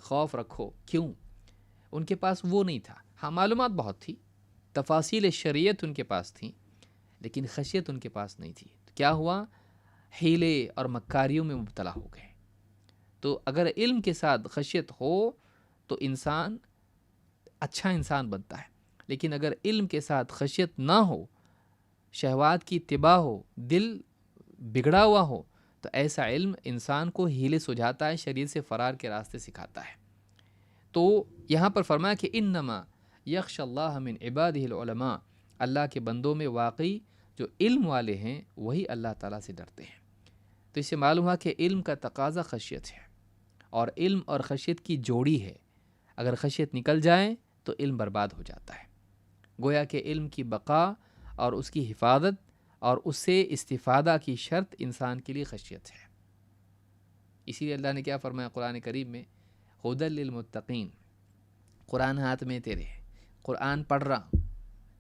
خوف رکھو، کیوں؟ ان کے پاس وہ نہیں تھا۔ ہاں معلومات بہت تھی، تفاصیل شریعت ان کے پاس تھیں لیکن خشیت ان کے پاس نہیں تھی۔ تو کیا ہوا؟ حیلے اور مکاریوں میں مبتلا ہو گئے۔ تو اگر علم کے ساتھ خشیت ہو تو انسان اچھا انسان بنتا ہے، لیکن اگر علم کے ساتھ خشیت نہ ہو، شہوات کی اتباع ہو، دل بگڑا ہوا ہو، تو ایسا علم انسان کو ہیلے سجھاتا ہے، شریعت سے فرار کے راستے سکھاتا ہے۔ تو یہاں پر فرمایا کہ انما یخشى اللہ من عبادہ العلماء، اللہ کے بندوں میں واقعی جو علم والے ہیں وہی اللہ تعالیٰ سے ڈرتے ہیں۔ تو اس سے معلوم ہوا کہ علم کا تقاضا خشیت ہے، اور علم اور خشیت کی جوڑی ہے، اگر خشیت نکل جائے تو علم برباد ہو جاتا ہے۔ گویا کہ علم کی بقا اور اس کی حفاظت اور اس سے استفادہ کی شرط انسان کے لیے خشیت ہے۔ اسی لیے اللہ نے کیا فرمایا قرآن کریم میں؟ ہدی للمتقین، قرآن ہاتھ میں تیرے، قرآن پڑھ رہا ہوں،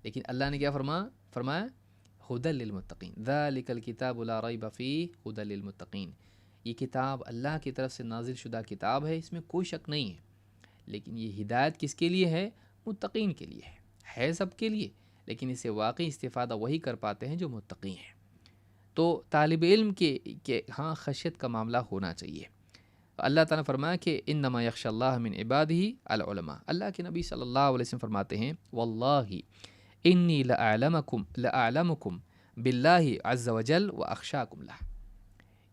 لیکن اللہ نے کیا فرمایا ہدی للمتقین، ذالک الکتاب لا ریب فیہ ہدی للمتقین، یہ کتاب اللہ کی طرف سے نازل شدہ کتاب ہے، اس میں کوئی شک نہیں ہے، لیکن یہ ہدایت کس کے لیے ہے؟ متقین کے لیے ہے سب کے لیے، لیکن اس سے واقعی استفادہ وہی کر پاتے ہیں جو متقی ہیں۔ تو طالب علم کے ہاں خشیت کا معاملہ ہونا چاہیے۔ اللہ تعالیٰ نے فرمایا کہ انما یخشى اللہ من عبادہ العلماء، اللہ کے نبی صلی اللہ علیہ وسلم فرماتے ہیں واللہ انی لأعلمکم باللہ عز وجل واخشاکم لہ۔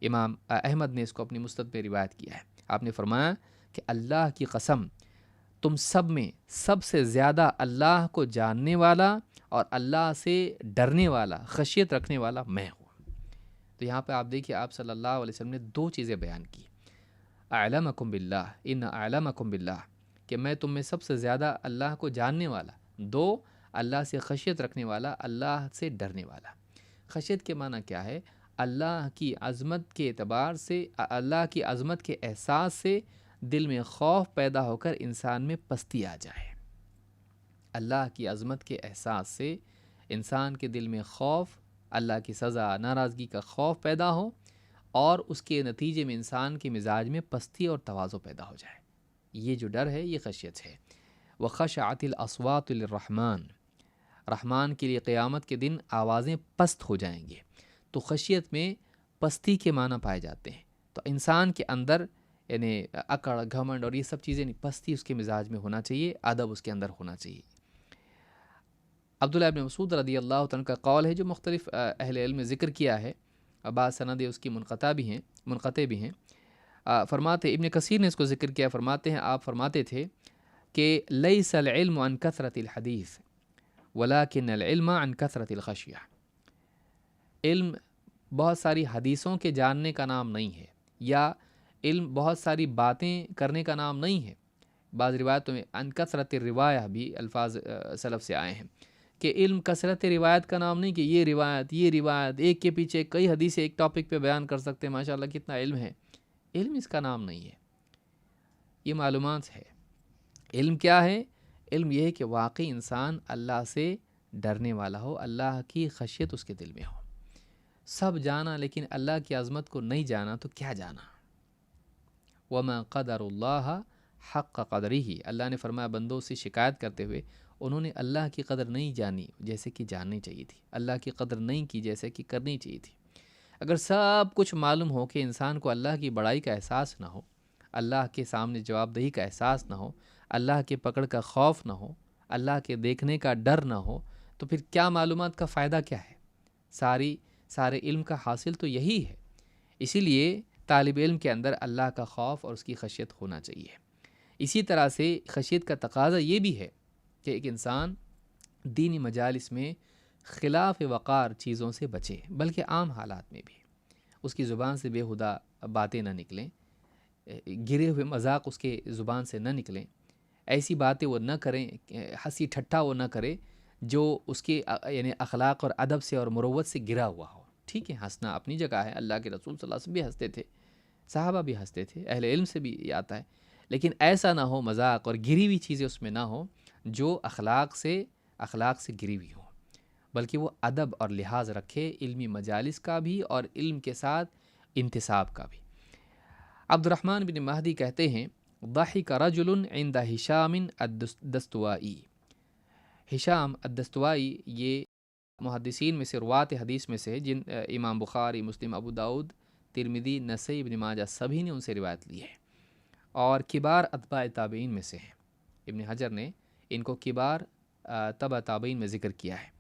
امام احمد نے اس کو اپنی مسند میں روایت کیا ہے، آپ نے فرمایا کہ اللہ کی قسم تم سب میں سب سے زیادہ اللہ کو جاننے والا اور اللہ سے ڈرنے والا، خشیت رکھنے والا میں ہوں۔ تو یہاں پہ آپ دیکھیے آپ صلی اللہ علیہ وسلم نے دو چیزیں بیان کی، اعلمکم باللہ، ان اعلمکم باللہ، کہ میں تم میں سب سے زیادہ اللہ کو جاننے والا، دو اللہ سے خشیت رکھنے والا، اللہ سے ڈرنے والا۔ خشیت کے معنی کیا ہے؟ اللہ کی عظمت کے اعتبار سے، اللہ کی عظمت کے احساس سے دل میں خوف پیدا ہو کر انسان میں پستی آ جائے۔ اللہ کی عظمت کے احساس سے انسان کے دل میں خوف، اللہ کی سزا، ناراضگی کا خوف پیدا ہو، اور اس کے نتیجے میں انسان کے مزاج میں پستی اور تواضع پیدا ہو جائے۔ یہ جو ڈر ہے یہ خشیت ہے۔ وَخَشَعَتِ الْأَصْوَاتُ لِلرَّحْمَٰنِ، رحمان کے لیے قیامت کے دن آوازیں پست ہو جائیں گے۔ تو خشیت میں پستی کے معنی پائے جاتے ہیں۔ تو انسان کے اندر یعنی اکڑ گھمنڈ اور یہ سب چیزیں نہیں، پستی اس کے مزاج میں ہونا چاہیے، ادب اس کے اندر ہونا چاہیے۔ عبداللہ ابن مسعود رضی اللہ عنہ کا قول ہے جو مختلف اہل علم نے ذکر کیا ہے، بعض سندیں اس کی منقطع بھی ہیں۔ فرماتے ابن کثیر نے اس کو ذکر کیا، فرماتے ہیں آپ فرماتے تھے کہ لیس العلم عن کثرت الحدیث ولکن العلم عن کثرت الخشیہ، علم بہت ساری حدیثوں کے جاننے کا نام نہیں ہے، یا علم بہت ساری باتیں کرنے کا نام نہیں ہے۔ بعض روایتوں میں عن کثرت الروایہ بھی الفاظ سلف سے آئے ہیں کہ علم کثرت روایت کا نام نہیں، کہ یہ روایت ایک کے پیچھے کئی حدیثیں ایک ٹاپک پہ بیان کر سکتے ہیں، ماشاءاللہ کتنا علم ہے۔ علم اس کا نام نہیں ہے، یہ معلومات ہے۔ علم کیا ہے؟ علم یہ ہے کہ واقعی انسان اللہ سے ڈرنے والا ہو، اللہ کی خشیت اس کے دل میں ہو۔ سب جانا لیکن اللہ کی عظمت کو نہیں جانا تو کیا جانا؟ وَمَا قَدَرُ اللَّهَ حَقَّ قَدْرِهِ، اللہ نے فرمایا بندوں سے شکایت کرتے ہوئے انہوں نے اللہ کی قدر نہیں جانی جیسے کہ جاننی چاہیے تھی، اللہ کی قدر نہیں کی جیسے کہ کرنی چاہیے تھی۔ اگر سب کچھ معلوم ہو کہ انسان کو اللہ کی بڑائی کا احساس نہ ہو، اللہ کے سامنے جواب دہی کا احساس نہ ہو، اللہ کے پکڑ کا خوف نہ ہو، اللہ کے دیکھنے کا ڈر نہ ہو، تو پھر کیا معلومات کا فائدہ کیا ہے؟ سارے علم کا حاصل تو یہی ہے۔ اسی لیے طالب علم کے اندر اللہ کا خوف اور اس کی خشیت ہونا چاہیے۔ اسی طرح سے خشیت کا تقاضا یہ بھی ہے کہ ایک انسان دینی مجالس میں خلاف وقار چیزوں سے بچے، بلکہ عام حالات میں بھی اس کی زبان سے بیہودہ باتیں نہ نکلیں، گرے ہوئے مذاق اس کے زبان سے نہ نکلیں، ایسی باتیں وہ نہ کریں، ہنسی ٹھٹھا وہ نہ کرے جو اس کے یعنی اخلاق اور ادب سے اور مروت سے گرا ہوا ہو۔ ٹھیک ہے، ہنسنا اپنی جگہ ہے، اللہ کے رسول صلی اللہ علیہ وسلم بھی ہنستے تھے، صحابہ بھی ہنستے تھے، اہل علم سے بھی یہ آتا ہے، لیکن ایسا نہ ہو مذاق اور گری ہوئی چیزیں اس میں نہ ہو جو اخلاق سے گری ہوئی ہوں، بلکہ وہ ادب اور لحاظ رکھے علمی مجالس کا بھی اور علم کے ساتھ انتساب کا بھی۔ عبد الرحمن بن مہدی کہتے ہیں ضحک رجل عند ہشام الدستوائی، ہشام الدستوائی یہ محدثین میں سے، روات حدیث میں سے، جن امام بخاری، مسلم، ابو داؤد، ترمذی، نسائی، ابن ماجہ سبھی نے ان سے روایت لی ہے، اور کبار اتباع تابعین میں سے ہیں۔ ابن حجر نے ان کو کبار تبع تابعین میں ذکر کیا ہے۔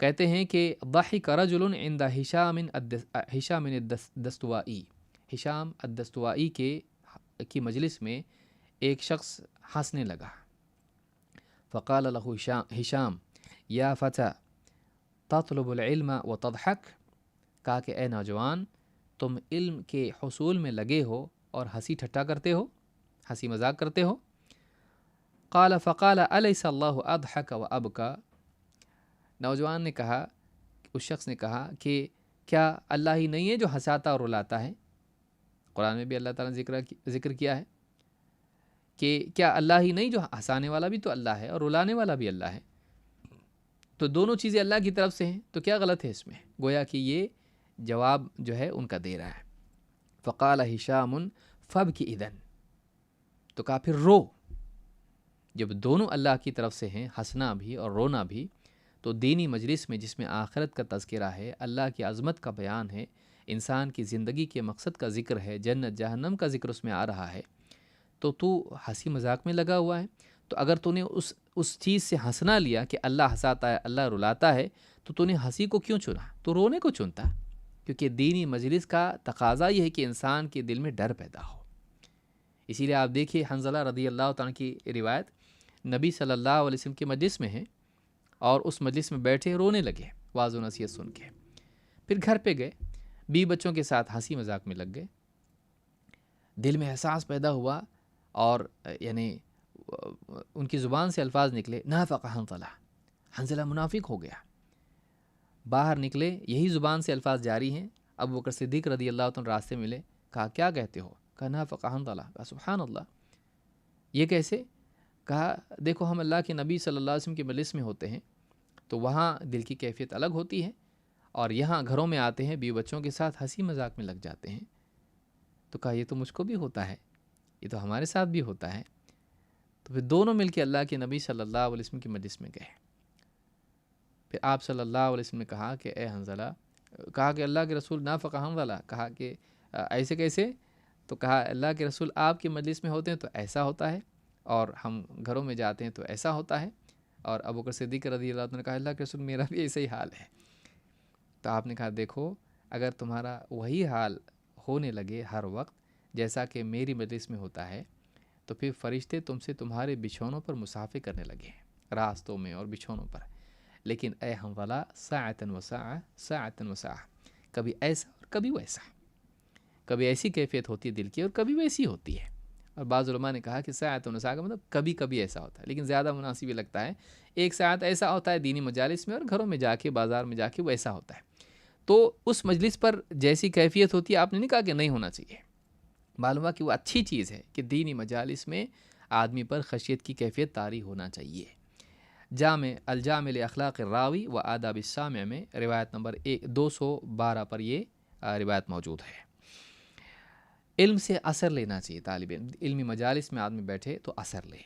کہتے ہیں کہ ضحک رجل عند ہشام الدستوائی، ہشام الدستوائی کی مجلس میں ایک شخص ہنسنے لگا۔ فقال له ہشام یا فتى تطلب العلم وتضحک، کہا کہ اے نوجوان تم علم کے حصول میں لگے ہو اور ہنسی ٹھٹا کرتے ہو، ہنسی مذاق کرتے ہو۔ فقال الیس اللہ اضحک وابکا، نوجوان نے کہا، اس شخص نے کہا کہ کیا اللہ ہی نہیں ہے جو ہنساتا اور رلاتا ہے؟ قرآن میں بھی اللہ تعالیٰ نے ذکر کیا ہے کہ کیا اللہ ہی نہیں جو ہنسانے والا بھی تو اللہ ہے اور رلانے والا بھی اللہ ہے، تو دونوں چیزیں اللہ کی طرف سے ہیں، تو کیا غلط ہے اس میں؟ گویا کہ یہ جواب جو ہے ان کا دے رہا ہے۔ فقال ہشام فابک اذن، تو کہا پھر رو۔ جب دونوں اللہ کی طرف سے ہیں، ہنسنا بھی اور رونا بھی، تو دینی مجلس میں جس میں آخرت کا تذکرہ ہے، اللہ کی عظمت کا بیان ہے، انسان کی زندگی کے مقصد کا ذکر ہے، جنت جہنم کا ذکر اس میں آ رہا ہے، تو ہنسی مذاق میں لگا ہوا ہے۔ تو اگر تو نے اس چیز سے ہنسنا لیا کہ اللہ ہنساتا ہے، اللہ رلاتا ہے، تو نے ہنسی کو کیوں چنا؟ تو رونے کو چنتا، کیونکہ دینی مجلس کا تقاضا یہ ہے کہ انسان کے دل میں ڈر پیدا ہو۔ اسی لیے آپ دیکھیے حنظلہ رضی اللہ تعالیٰ کی روایت، نبی صلی اللہ علیہ وسلم کے مجلس میں ہیں اور اس مجلس میں بیٹھے رونے لگے واعظ و نصیحت سن کے، پھر گھر پہ گئے، بیوی بچوں کے ساتھ ہنسی مذاق میں لگ گئے، دل میں احساس پیدا ہوا اور یعنی ان کی زبان سے الفاظ نکلے نافق حنظلہ، حنظلہ منافق ہو گیا۔ باہر نکلے، یہی زبان سے الفاظ جاری ہیں، ابو بکر صدیق رضی اللہ عنہ راستے ملے، کہا کیا کہتے ہو؟ کہا نافق حنظلہ۔ کہا سبحان اللہ، یہ کیسے؟ کہا دیکھو ہم اللہ کے نبی صلی اللہ علیہ وسلم کے مجلس میں ہوتے ہیں تو وہاں دل کی کیفیت الگ ہوتی ہے، اور یہاں گھروں میں آتے ہیں بیوی بچوں کے ساتھ ہنسی مذاق میں لگ جاتے ہیں۔ تو کہا یہ تو مجھ کو بھی ہوتا ہے، یہ تو ہمارے ساتھ بھی ہوتا ہے۔ تو پھر دونوں مل کے اللہ کے نبی صلی اللہ علیہ وسلم کی مجلس میں گئے۔ پھر آپ صلی اللہ علیہ وسلم نے کہا کہ اے حنظلہ، کہا کہ اللہ کے رسول نافق حنظلہ، کہا کہ ایسے کیسے؟ تو کہا اللہ کے رسول آپ کی مجلس میں ہوتے ہیں تو ایسا ہوتا ہے، اور ہم گھروں میں جاتے ہیں تو ایسا ہوتا ہے. اور ابو بکر صدیق رضی اللہ عنہ نے کہا اللہ کے رسول میرا بھی ایسا ہی حال ہے. تو آپ نے کہا دیکھو اگر تمہارا وہی حال ہونے لگے ہر وقت جیسا کہ میری مجلس میں ہوتا ہے تو پھر فرشتے تم سے تمہارے بچھونوں پر مسافے کرنے لگے ہیں، راستوں میں اور بچھونوں پر. لیکن اے ہم والا ساعتن وساع ساعتن وساع، کبھی ایسا اور کبھی ویسا، کبھی ایسی کیفیت ہوتی ہے دل کی اور کبھی ویسی ہوتی ہے. اور بعض علماء نے کہا کہ ساعت و نساء کا مطلب کبھی کبھی ایسا ہوتا ہے، لیکن زیادہ مناسب یہ لگتا ہے ایک ساعت ایسا ہوتا ہے دینی مجالس میں، اور گھروں میں جا کے بازار میں جا کے ویسا ہوتا ہے. تو اس مجلس پر جیسی کیفیت ہوتی ہے آپ نے نہیں کہا کہ نہیں ہونا چاہیے، معلوم ہوا کہ وہ اچھی چیز ہے کہ دینی مجالس میں آدمی پر خشیت کی کیفیت طاری ہونا چاہیے. جامع الجامع اخلاق الراوی و آداب السامع میں روایت نمبر 212 پر یہ روایت موجود ہے. علم سے اثر لینا چاہیے طالب علم، علمی مجالس میں آدمی بیٹھے تو اثر لے.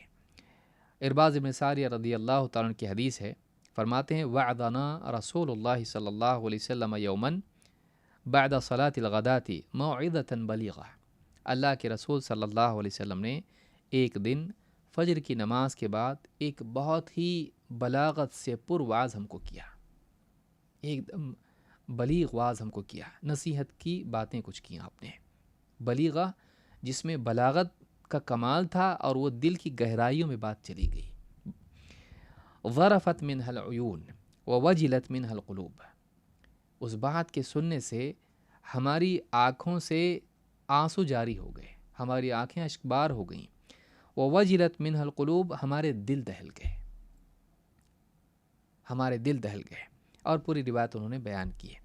ارباز بن ساریہ رضی اللہ تعالیٰ عنہ کی حدیث ہے، فرماتے ہیں وعدنا رسول اللہ صلی اللہ علیہ وسلم یومن بعد صلاۃ الغداۃ موعظۃ بلیغہ. اللہ کے رسول صلی اللہ علیہ وسلم نے ایک دن فجر کی نماز کے بعد ایک بہت ہی بلاغت سے پر واز ہم کو کیا، ایک دم بلیغ واز ہم کو کیا، نصیحت کی باتیں کچھ کی آپ نے، بلیغہ جس میں بلاغت کا کمال تھا اور وہ دل کی گہرائیوں میں بات چلی گئی. ظرفت منها العیون ووجلت منها القلوب، اس بات کے سننے سے ہماری آنکھوں سے آنسو جاری ہو گئے، ہماری آنکھیں اشکبار ہو گئیں. ووجلت منها القلوب، ہمارے دل دہل گئے، ہمارے دل دہل گئے. اور پوری روایت انہوں نے بیان کی ہے.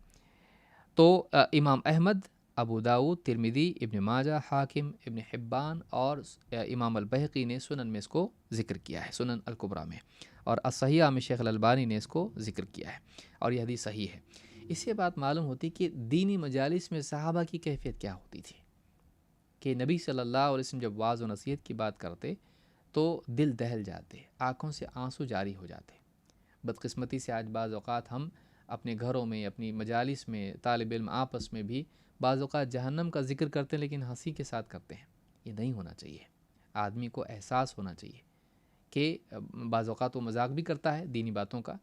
تو امام احمد، ابو داؤد، ترمذی، ابن ماجہ، حاکم، ابن حبان اور امام البیہقی نے سنن میں اس کو ذکر کیا ہے، سنن الکبریٰ میں، اور الصحیحہ میں شیخ الالبانی نے اس کو ذکر کیا ہے، اور یہ حدیث صحیح ہے. اس سے بات معلوم ہوتی کہ دینی مجالس میں صحابہ کی کیفیت کیا ہوتی تھی کہ نبی صلی اللہ علیہ وسلم جب واعظ و نصیحت کی بات کرتے تو دل دہل جاتے، آنکھوں سے آنسو جاری ہو جاتے. بدقسمتی سے آج بعض اوقات ہم اپنے گھروں میں، اپنی مجالس میں، طالب علم آپس میں بھی بعض اوقات جہنم کا ذکر کرتے ہیں لیکن ہنسی کے ساتھ کرتے ہیں. یہ نہیں ہونا چاہیے. آدمی کو احساس ہونا چاہیے کہ بعض اوقات وہ مذاق بھی کرتا ہے دینی باتوں کا،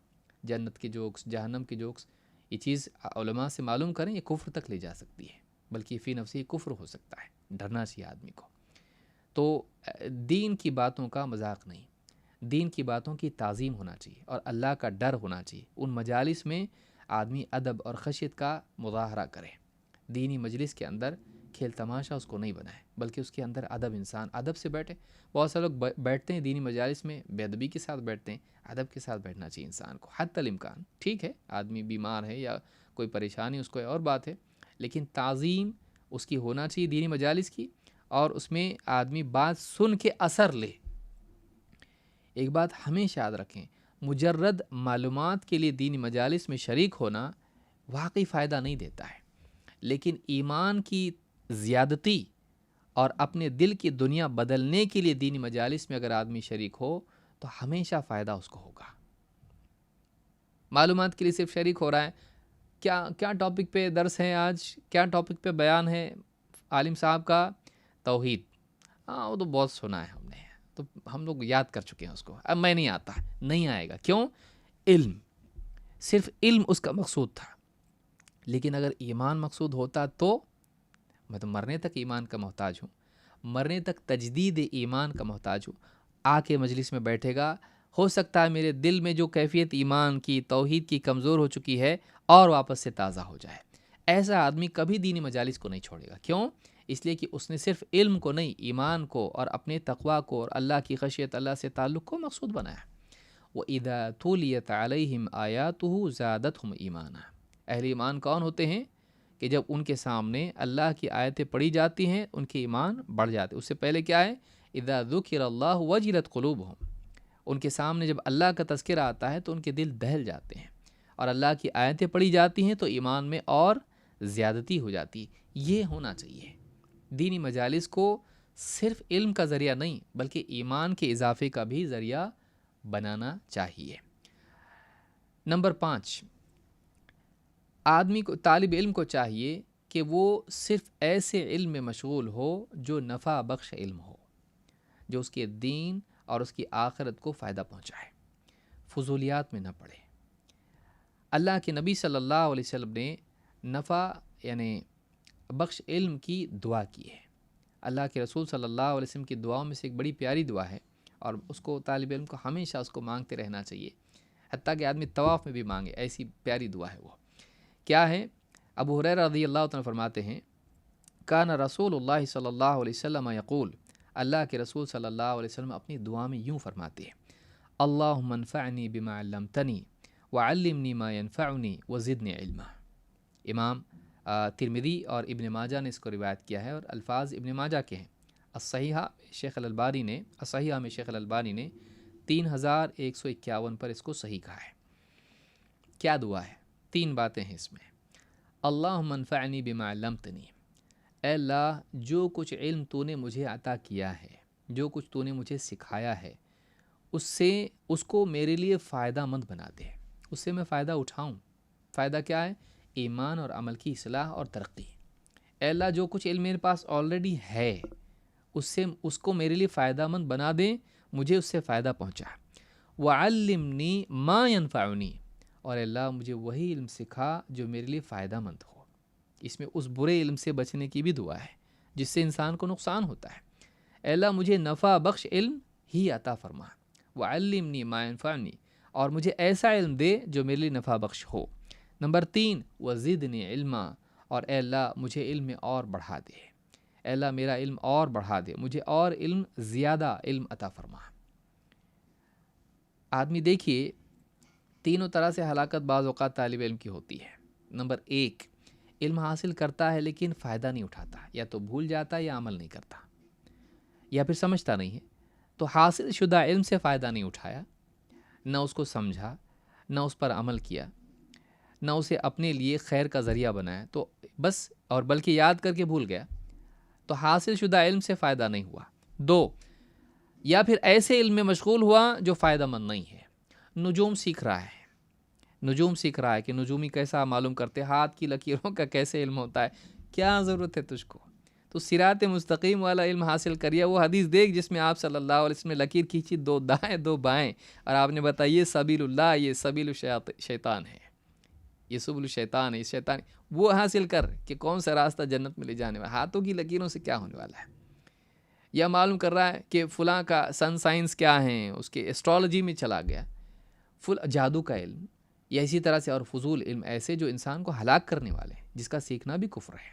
جنت کے جوکس، جہنم کے جوکس. یہ چیز علماء سے معلوم کریں، یہ کفر تک لے جا سکتی ہے، بلکہ فی نفسی کفر ہو سکتا ہے. ڈرنا چاہیے آدمی کو. تو دین کی باتوں کا مذاق نہیں، دین کی باتوں کی تعظیم ہونا چاہیے اور اللہ کا ڈر ہونا چاہیے. ان مجالس میں آدمی ادب اور خشیت کا مظاہرہ کرے. دینی مجلس کے اندر کھیل تماشا اس کو نہیں بنائے، بلکہ اس کے اندر ادب، انسان ادب سے بیٹھے. بہت سے لوگ بیٹھتے ہیں دینی مجالس میں بے ادبی کے ساتھ بیٹھتے ہیں. ادب کے ساتھ بیٹھنا چاہیے انسان کو حتی الامکان. ٹھیک ہے آدمی بیمار ہے یا کوئی پریشانی اس کو ہے اور بات ہے، لیکن تعظیم اس کی ہونا چاہیے دینی مجالس کی، اور اس میں آدمی بات سن کے اثر لے. ایک بات ہمیشہ یاد رکھیں، مجرد معلومات کے لیے دینی مجالس میں شریک ہونا واقعی فائدہ نہیں دیتا ہے، لیکن ایمان کی زیادتی اور اپنے دل کی دنیا بدلنے کے لیے دینی مجالس میں اگر آدمی شریک ہو تو ہمیشہ فائدہ اس کو ہوگا. معلومات کے لیے صرف شریک ہو رہا ہے، کیا ٹاپک پہ درس ہے آج، کیا ٹاپک پہ بیان ہے عالم صاحب کا؟ توحید. ہاں وہ تو بہت سنا ہے ہم نے، تو ہم لوگ یاد کر چکے ہیں اس کو، اب میں نہیں آتا، نہیں آئے گا. کیوں؟ علم، صرف علم اس کا مقصود تھا. لیکن اگر ایمان مقصود ہوتا تو میں تو مرنے تک ایمان کا محتاج ہوں، مرنے تک تجدید ایمان کا محتاج ہوں. آ کے مجلس میں بیٹھے گا، ہو سکتا ہے میرے دل میں جو کیفیت ایمان کی، توحید کی کمزور ہو چکی ہے اور واپس سے تازہ ہو جائے. ایسا آدمی کبھی دینی مجالس کو نہیں چھوڑے گا. کیوں؟ اس لیے کہ اس نے صرف علم کو نہیں، ایمان کو اور اپنے تقویٰ کو اور اللہ کی خشیت، اللہ سے تعلق کو مقصود بنایا. وَإِذَا تُلِيَتْ عَلَيْهِمْ آيَاتُهُ زَادَتْهُمْ ایمانا. اہل ایمان کون ہوتے ہیں؟ کہ جب ان کے سامنے اللہ کی آیتیں پڑھی جاتی ہیں ان کے ایمان بڑھ جاتے. اس سے پہلے کیا ہے؟ اذا ذکر اللہ وجلت قلوبہم. ان کے سامنے جب اللہ کا تذکرہ آتا ہے تو ان کے دل دہل جاتے ہیں، اور اللہ کی آیتیں پڑھی جاتی ہیں تو ایمان میں اور زیادتی ہو جاتی. یہ ہونا چاہیے. دینی مجالس کو صرف علم کا ذریعہ نہیں بلکہ ایمان کے اضافے کا بھی ذریعہ بنانا چاہیے. نمبر 5، آدمی کو، طالب علم کو چاہیے کہ وہ صرف ایسے علم میں مشغول ہو جو نفع بخش علم ہو، جو اس کے دین اور اس کی آخرت کو فائدہ پہنچائے، فضولیات میں نہ پڑے۔ اللہ کے نبی صلی اللہ علیہ وسلم نے نفع یعنی بخش علم کی دعا کی ہے۔ اللہ کے رسول صلی اللہ علیہ وسلم کی دعاؤں میں سے ایک بڑی پیاری دعا ہے، اور اس کو طالب علم کو ہمیشہ اس کو مانگتے رہنا چاہیے، حتیٰ کہ آدمی طواف میں بھی مانگے، ایسی پیاری دعا ہے وہ۔ کیا ہے؟ ابو ہریرہ رضی اللہ عنہ فرماتے ہیں، کان رسول اللہ صلی اللہ علیہ وسلم یقول، اللہ کے رسول صلی اللہ علیہ وسلم اپنی دعا میں یوں فرماتے ہیں، اللہم انفعنی بما علمتنی وعلمنی ما ینفعنی وزدنی علما۔ امام ترمذی اور ابن ماجہ نے اس کو روایت کیا ہے، اور الفاظ ابن ماجہ کے ہیں۔ الصحیحہ شیخ الالبانی نے 3151 پر اس کو صحیح کہا ہے۔ کیا دعا ہے؟ 3 باتیں ہیں اس میں۔ اللہم انفعنی بما علمتنی، اے اللہ جو کچھ علم تو نے مجھے عطا کیا ہے، جو کچھ تو نے مجھے سکھایا ہے، اس کو میرے لیے فائدہ مند بنا دے، اس سے میں فائدہ اٹھاؤں۔ فائدہ کیا ہے؟ ایمان اور عمل کی اصلاح اور ترقی۔ اے اللہ جو کچھ علم میرے پاس آلریڈی ہے، اس کو میرے لیے فائدہ مند بنا دیں، مجھے اس سے فائدہ پہنچا۔ وعلمنی ما ینفعنی، اور اللہ مجھے وہی علم سکھا جو میرے لیے فائدہ مند ہو۔ اس میں اس برے علم سے بچنے کی بھی دعا ہے جس سے انسان کو نقصان ہوتا ہے۔ اے اللہ مجھے نفع بخش علم ہی عطا فرما، وعلمنی ما ینفعنی، اور مجھے ایسا علم دے جو میرے لیے نفع بخش ہو۔ نمبر 3، وزدنی علما، اور اے اللہ مجھے علم میں اور بڑھا دے، اے اللہ میرا علم اور بڑھا دے، مجھے اور علم، زیادہ علم عطا فرما۔ آدمی دیکھیے تینوں طرح سے ہلاکت بعض اوقات طالب علم کی ہوتی ہے۔ نمبر 1، علم حاصل کرتا ہے لیکن فائدہ نہیں اٹھاتا، یا تو بھول جاتا ہے یا عمل نہیں کرتا، یا پھر سمجھتا نہیں ہے۔ تو حاصل شدہ علم سے فائدہ نہیں اٹھایا، نہ اس کو سمجھا، نہ اس پر عمل کیا، نہ اسے اپنے لیے خیر کا ذریعہ بنایا، تو بس، اور بلکہ یاد کر کے بھول گیا، تو حاصل شدہ علم سے فائدہ نہیں ہوا۔ 2، یا پھر ایسے علم میں مشغول ہوا جو فائدہ مند نہیں ہے۔ نجوم سیکھ رہا ہے کہ نجومی کیسا معلوم کرتے، ہاتھ کی لکیروں کا کیسے علم ہوتا ہے، کیا ضرورت ہے تجھ کو؟ تو صراط مستقیم والا علم حاصل کریے۔ وہ حدیث دیکھ جس میں آپ صلی اللہ علیہ وسلم نے لکیر کھینچی، 2 دائیں 2 بائیں، اور آپ نے بتایا یہ سبیل اللہ، یہ سبیل شیطان ہے، یہ سبل شیطان ہے، یہ شیطان، وہ حاصل کر کہ کون سا راستہ جنت میں لے جانے والا۔ ہاتھوں کی لکیروں سے کیا ہونے والا ہے؟ یا معلوم کر رہا ہے کہ فلاں کا سن سائنس کیا ہیں، اس کے ایسٹرالوجی میں چلا گیا، جادو کا علم، یا اسی طرح سے اور فضول علم ایسے جو انسان کو ہلاک کرنے والے ہیں، جس کا سیکھنا بھی کفر ہے۔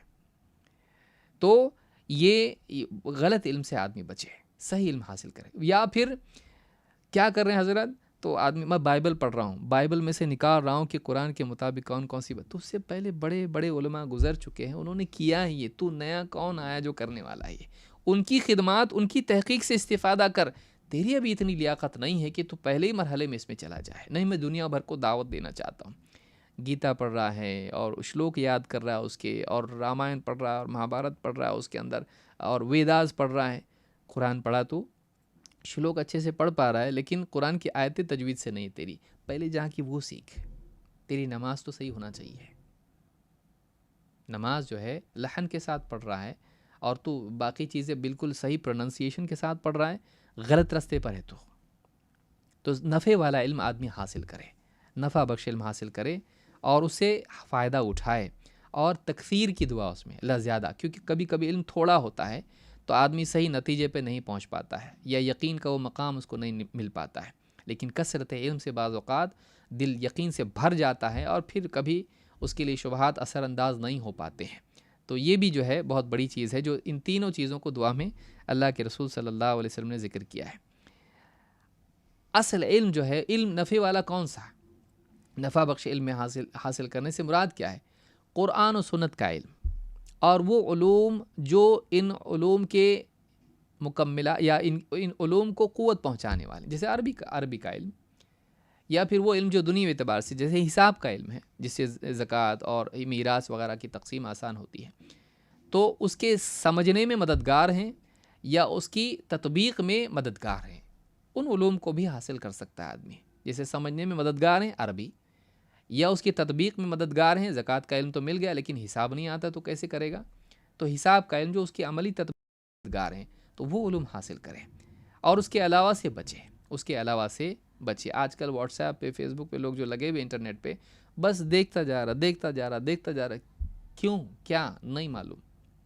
تو یہ غلط علم سے آدمی بچے، صحیح علم حاصل کرے۔ یا پھر کیا کر رہے ہیں حضرت؟ تو آدمی، میں بائبل پڑھ رہا ہوں، بائبل میں سے نکال رہا ہوں کہ قرآن کے مطابق کون سی بات، تو اس سے پہلے بڑے بڑے علماء گزر چکے ہیں، انہوں نے کیا ہے یہ، تو نیا کون آیا جو کرنے والا ہے؟ ان کی خدمات، ان کی تحقیق سے استفادہ کر۔ تیری ابھی اتنی لیاقت نہیں ہے کہ تو پہلے ہی مرحلے میں اس میں چلا جائے۔ نہیں، میں دنیا بھر کو دعوت دینا چاہتا ہوں۔ گیتا پڑھ رہا ہے اور شلوک یاد کر رہا ہے اس کے، اور رامائن پڑھ رہا ہے اور مہابھارت پڑھ رہا ہے اس کے اندر، اور ویداز پڑھ رہا ہے۔ قرآن پڑھا تو شلوک اچھے سے پڑھ پا رہا ہے، لیکن قرآن کی آیتیں تجوید سے نہیں تیری، پہلے جہاں کی وہ سیکھ۔ تیری نماز تو صحیح ہونا چاہیے، نماز جو ہے لحن کے ساتھ پڑھ رہا ہے، اور تو باقی چیزیں بالکل صحیح پروننسیشن کے ساتھ پڑھ رہا ہے، غلط رستے پر ہے تو نفع والا علم آدمی حاصل کرے، نفع بخش علم حاصل کرے، اور اس سے فائدہ اٹھائے، اور تکثیر کی دعا اس میں، اللہ زیادہ، کیونکہ کبھی کبھی علم تھوڑا ہوتا ہے تو آدمی صحیح نتیجے پہ نہیں پہنچ پاتا ہے، یا یقین کا وہ مقام اس کو نہیں مل پاتا ہے۔ لیکن کثرت علم سے بعض اوقات دل یقین سے بھر جاتا ہے، اور پھر کبھی اس کے لیے شبہات اثر انداز نہیں ہو پاتے ہیں۔ تو یہ بھی جو ہے بہت بڑی چیز ہے، جو ان تینوں چیزوں کو دعا میں اللہ کے رسول صلی اللہ علیہ وسلم نے ذکر کیا ہے۔ اصل علم جو ہے، علم نفع والا کون سا؟ نفع بخش علم میں حاصل کرنے سے مراد کیا ہے؟ قرآن و سنت کا علم، اور وہ علوم جو ان علوم کے مکملہ، یا ان علوم کو قوت پہنچانے والے، جیسے عربی کا علم، یا پھر وہ علم جو دنیاوی اعتبار سے، جیسے حساب کا علم ہے جس سے زکوٰۃ اور میراث وغیرہ کی تقسیم آسان ہوتی ہے، تو اس کے سمجھنے میں مددگار ہیں یا اس کی تطبیق میں مددگار ہیں، ان علوم کو بھی حاصل کر سکتا ہے آدمی۔ جیسے سمجھنے میں مددگار ہیں عربی، یا اس کی تطبیق میں مددگار ہیں. زکوٰۃ کا علم تو مل گیا لیکن حساب نہیں آتا تو کیسے کرے گا؟ تو حساب کا علم جو اس کی عملی تطبیق مددگار ہیں تو وہ علوم حاصل کریں اور اس کے علاوہ سے بچیں. اس کے علاوہ سے بچے. آج کل واٹس ایپ پہ فیس بک پہ لوگ جو لگے ہوئے انٹرنیٹ پہ بس دیکھتا جا رہا. کیوں؟ کیا نہیں معلوم.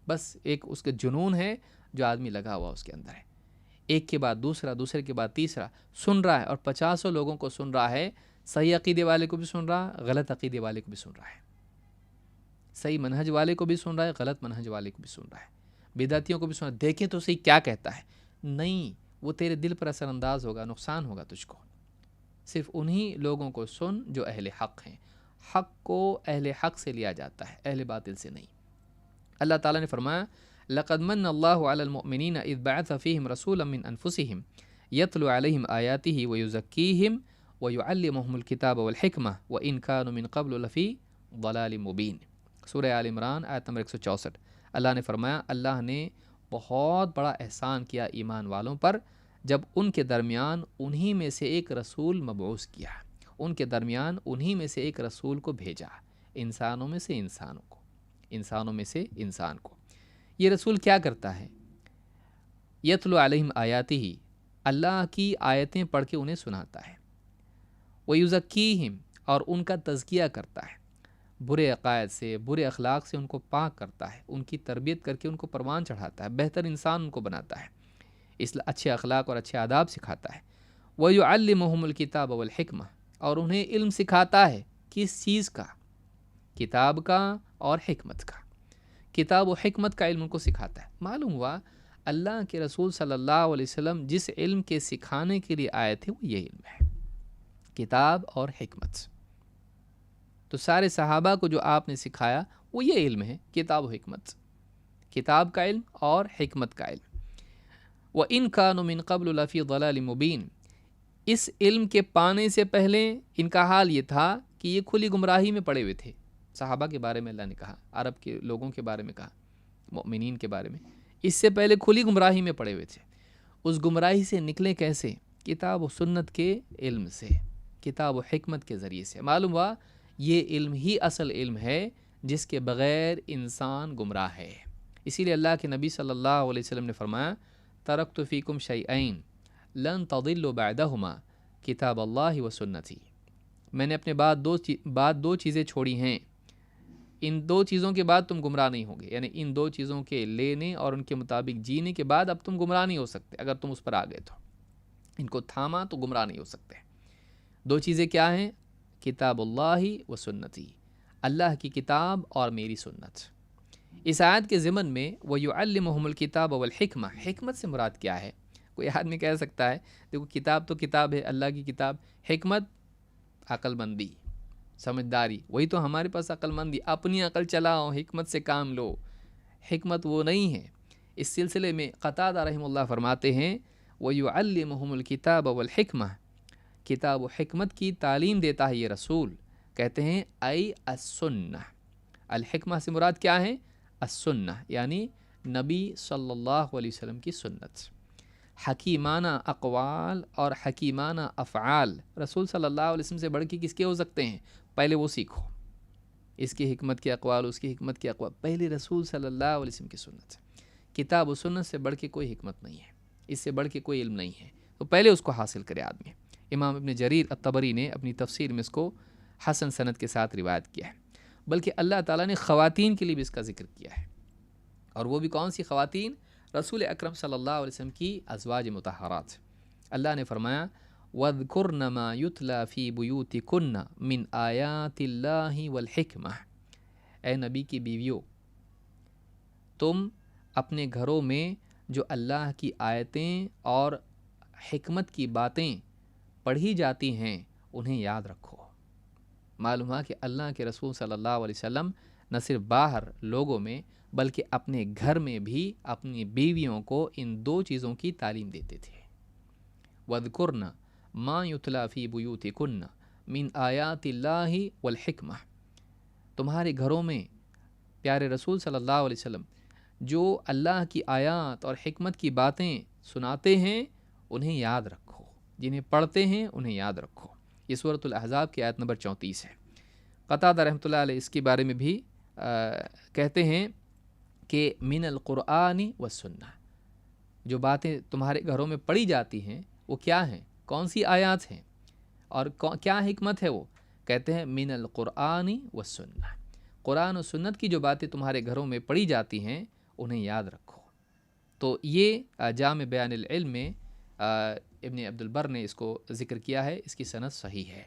بس ایک اس کا جنون ہے جو آدمی لگا ہوا اس کے اندر ہے. ایک کے بعد دوسرا، دوسرے کے بعد تیسرا سن رہا ہے اور 50 لوگوں کو سن رہا ہے. صحیح عقیدے والے کو بھی سن رہا ہے، غلط عقیدے والے کو بھی سن رہا ہے. صحیح منہج والے کو بھی سن رہا ہے، غلط منہج والے کو بھی سن رہا ہے. بدعتیوں کو بھی سن رہا ہے. دیکھیں تو صحیح کیا کہتا ہے. نہیں، وہ تیرے دل پر اثر انداز ہوگا، نقصان ہوگا تجھ کو. صرف انہی لوگوں کو سن جو اہل حق ہیں. حق کو اہل حق سے لیا جاتا ہے، اہل باطل سے نہیں. اللہ تعالیٰ نے فرمایا لقد من اللہ علی المؤمنین اذ بعث فیہم رسولا من انفسہم یتلو علیہم آیاتہ ویزکیہم ویعلمہم الکتاب والحکمہ وان کانوا من قبل لفی ضلال مبین. سورہ آل عمران آیت نمبر 164. اللہ نے فرمایا اللہ نے بہت بڑا احسان کیا ایمان والوں پر جب ان کے درمیان انہی میں سے ایک رسول مبعوث کیا، ان کے درمیان انہی میں سے ایک رسول کو بھیجا، انسانوں میں سے انسان کو. یہ رسول کیا کرتا ہے؟ یتلو علیہم آیاتہ، اللہ کی آیتیں پڑھ کے انہیں سناتا ہے. ویزکیہم، اور ان کا تزکیہ کرتا ہے، برے عقائد سے، برے اخلاق سے ان کو پاک کرتا ہے، ان کی تربیت کر کے ان کو پروان چڑھاتا ہے، بہتر انسان ان کو بناتا ہے، اس اچھے اخلاق اور اچھے آداب سکھاتا ہے. وَيُعَلِّمُهُمُ الْكِتَابَ وَالْحِكْمَةَ، اور انہیں علم سکھاتا ہے. کس چیز کا؟ کتاب کا اور حکمت کا. کتاب و حکمت کا علم ان کو سکھاتا ہے. معلوم ہوا اللہ کے رسول صلی اللہ علیہ وسلم جس علم کے سکھانے کے لیے آئے تھے وہ یہ علم ہے، کتاب اور حکمت. تو سارے صحابہ کو جو آپ نے سکھایا وہ یہ علم ہے، کتاب و حکمت، کتاب کا علم اور حکمت کا علم. وَإِن كَانُوا مِن قَبْلُ لَفِي ضَلَالٍ مُبِينٍ، اس علم کے پانے سے پہلے ان کا حال یہ تھا کہ یہ کھلی گمراہی میں پڑے ہوئے تھے. صحابہ کے بارے میں اللہ نے کہا، عرب کے لوگوں کے بارے میں کہا، مؤمنین کے بارے میں. اس سے پہلے کھلی گمراہی میں پڑے ہوئے تھے. اس گمراہی سے نکلے کیسے؟ کتاب و سنت کے علم سے، کتاب و حکمت کے ذریعے سے. معلوم ہوا یہ علم ہی اصل علم ہے جس کے بغیر انسان گمراہ ہے. اسی لیے اللہ کے نبی صلی اللہ علیہ وسلم نے فرمایا ترکت فیکم شیئین لن تضلوا بعدہما کتاب اللہ و سنتی. میں نے اپنے بعد دو چیزیں چھوڑی ہیں، ان دو چیزوں کے بعد تم گمراہ نہیں ہوگے. یعنی ان دو چیزوں کے لینے اور ان کے مطابق جینے کے بعد اب تم گمراہ نہیں ہو سکتے. اگر تم اس پر آ گئے تو ان کو تھاما تو گمراہ نہیں ہو سکتے. دو چیزیں کیا ہیں؟ کتاب اللہ و سنتی، اللہ کی کتاب اور میری سنت. اس آیت کے ضمن میں وَيُعَلِّمُهُمُ الْكِتَابَ وَالْحِكْمَةَ، حکمت سے مراد کیا ہے؟ کوئی آدمی کہہ سکتا ہے دیکھو کتاب تو کتاب ہے، اللہ کی کتاب. حکمت عقل مندی، سمجھداری. وہی تو ہمارے پاس عقل مندی، اپنی عقل چلاؤ، حکمت سے کام لو. حکمت وہ نہیں ہے. اس سلسلے میں قتادہ رحمہ اللہ فرماتے ہیں وَيُعَلِّمُهُمُ الْكِتَابَ وَالْحِكْمَةَ، کتاب و حکمت کی تعلیم دیتا ہے یہ رسول. کہتے ہیں ای السنہ. الحکمہ سے مراد کیا ہے؟ السنہ، یعنی نبی صلی اللہ علیہ وسلم کی سنت. حکیمانہ اقوال اور حکیمانہ افعال رسول صلی اللہ علیہ وسلم سے بڑھ کے کس کے ہو سکتے ہیں؟ پہلے وہ سیکھو، اس کی حکمت کے اقوال، اس کی حکمت کے اقوال. پہلے رسول صلی اللہ علیہ وسلم کی سنت. کتاب و سنت سے بڑھ کے کوئی حکمت نہیں ہے، اس سے بڑھ کے کوئی علم نہیں ہے. تو پہلے اس کو حاصل کرے آدمی. امام ابن جریر الطبری نے اپنی تفسیر میں اس کو حسن سند کے ساتھ روایت کیا ہے. بلکہ اللہ تعالیٰ نے خواتین کے لیے بھی اس کا ذکر کیا ہے. اور وہ بھی کون سی خواتین؟ رسول اکرم صلی اللہ علیہ وسلم کی ازواج مطہرات. اللہ نے فرمایا وَاذْكُرْنَ مَا يُتْلَى فِي بُيُوتِكُنَّ مِنْ آيَاتِ اللَّهِ وَالْحِكْمَةِ. اے نبی کی بیویوں، تم اپنے گھروں میں جو اللہ کی آیتیں اور حکمت کی باتیں پڑھی جاتی ہیں انہیں یاد رکھو. معلوم ہے کہ اللہ کے رسول صلی اللہ علیہ وسلم نہ صرف باہر لوگوں میں بلکہ اپنے گھر میں بھی اپنی بیویوں کو ان دو چیزوں کی تعلیم دیتے تھے. وَاذْكُرْنَ مَا يُتْلَى فِي بُيُوتِكُنَّ مِنْ آيَاتِ اللَّهِ وَالْحِكْمَةِ. تمہارے گھروں میں پیارے رسول صلی اللہ علیہ وسلم جو اللہ کی آیات اور حکمت کی باتیں سناتے ہیں انہیں یاد رکھو، جنہیں پڑھتے ہیں انہیں یاد رکھو. یہ سورۃ الاحزاب کی آیت نمبر 34 ہے. قتادہ رحمۃ اللہ علیہ اس کے بارے میں بھی کہتے ہیں کہ من القرآن والسنہ، جو باتیں تمہارے گھروں میں پڑھی جاتی ہیں وہ کیا ہیں، کون سی آیات ہیں اور کیا حکمت ہے، وہ کہتے ہیں من القرآن والسنہ، قرآن و سنت کی جو باتیں تمہارے گھروں میں پڑھی جاتی ہیں انہیں یاد رکھو۔ تو یہ جامع بیان العلم میں ابن عبد البر نے اس کو ذکر کیا ہے، اس کی سند صحیح ہے۔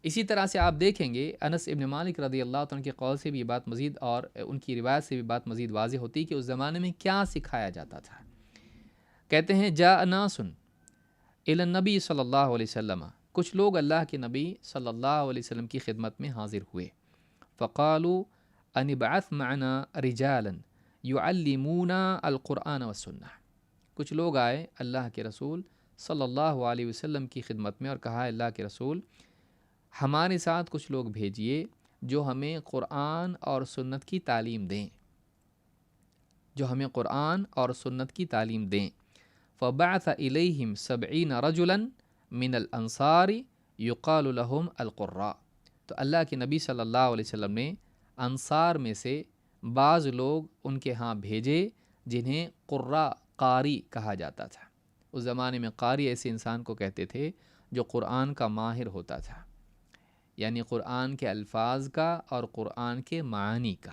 اسی طرح سے آپ دیکھیں گے انس ابن مالک رضی اللہ عنہ کے قول سے بھی بات مزید، اور ان کی روایت سے بھی بات مزید واضح ہوتی کہ اس زمانے میں کیا سکھایا جاتا تھا۔ کہتے ہیں جاء ناس الی النبی صلی اللہ علیہ وسلم، کچھ لوگ اللہ کے نبی صلی اللہ علیہ وسلم کی خدمت میں حاضر ہوئے، فقالوا ان ابعث معنا رجالا یعلمونا القرآن والسنہ، کچھ لوگ آئے اللہ کے رسول صلی اللہ علیہ وسلم کی خدمت میں اور کہا اللہ کے رسول ہمارے ساتھ کچھ لوگ بھیجیے جو ہمیں قرآن اور سنت کی تعلیم دیں، جو ہمیں قرآن اور سنت کی تعلیم دیں۔ فبعث الیہم 70 رجلا من الانصار یقال لهم القراء، تو اللہ کے نبی صلی اللہ علیہ وسلم نے انصار میں سے بعض لوگ ان کے ہاں بھیجے جنہیں قراء قاری کہا جاتا تھا۔ اس زمانے میں قاری ایسے انسان کو کہتے تھے جو قرآن کا ماہر ہوتا تھا، یعنی قرآن کے الفاظ کا اور قرآن کے معانی کا،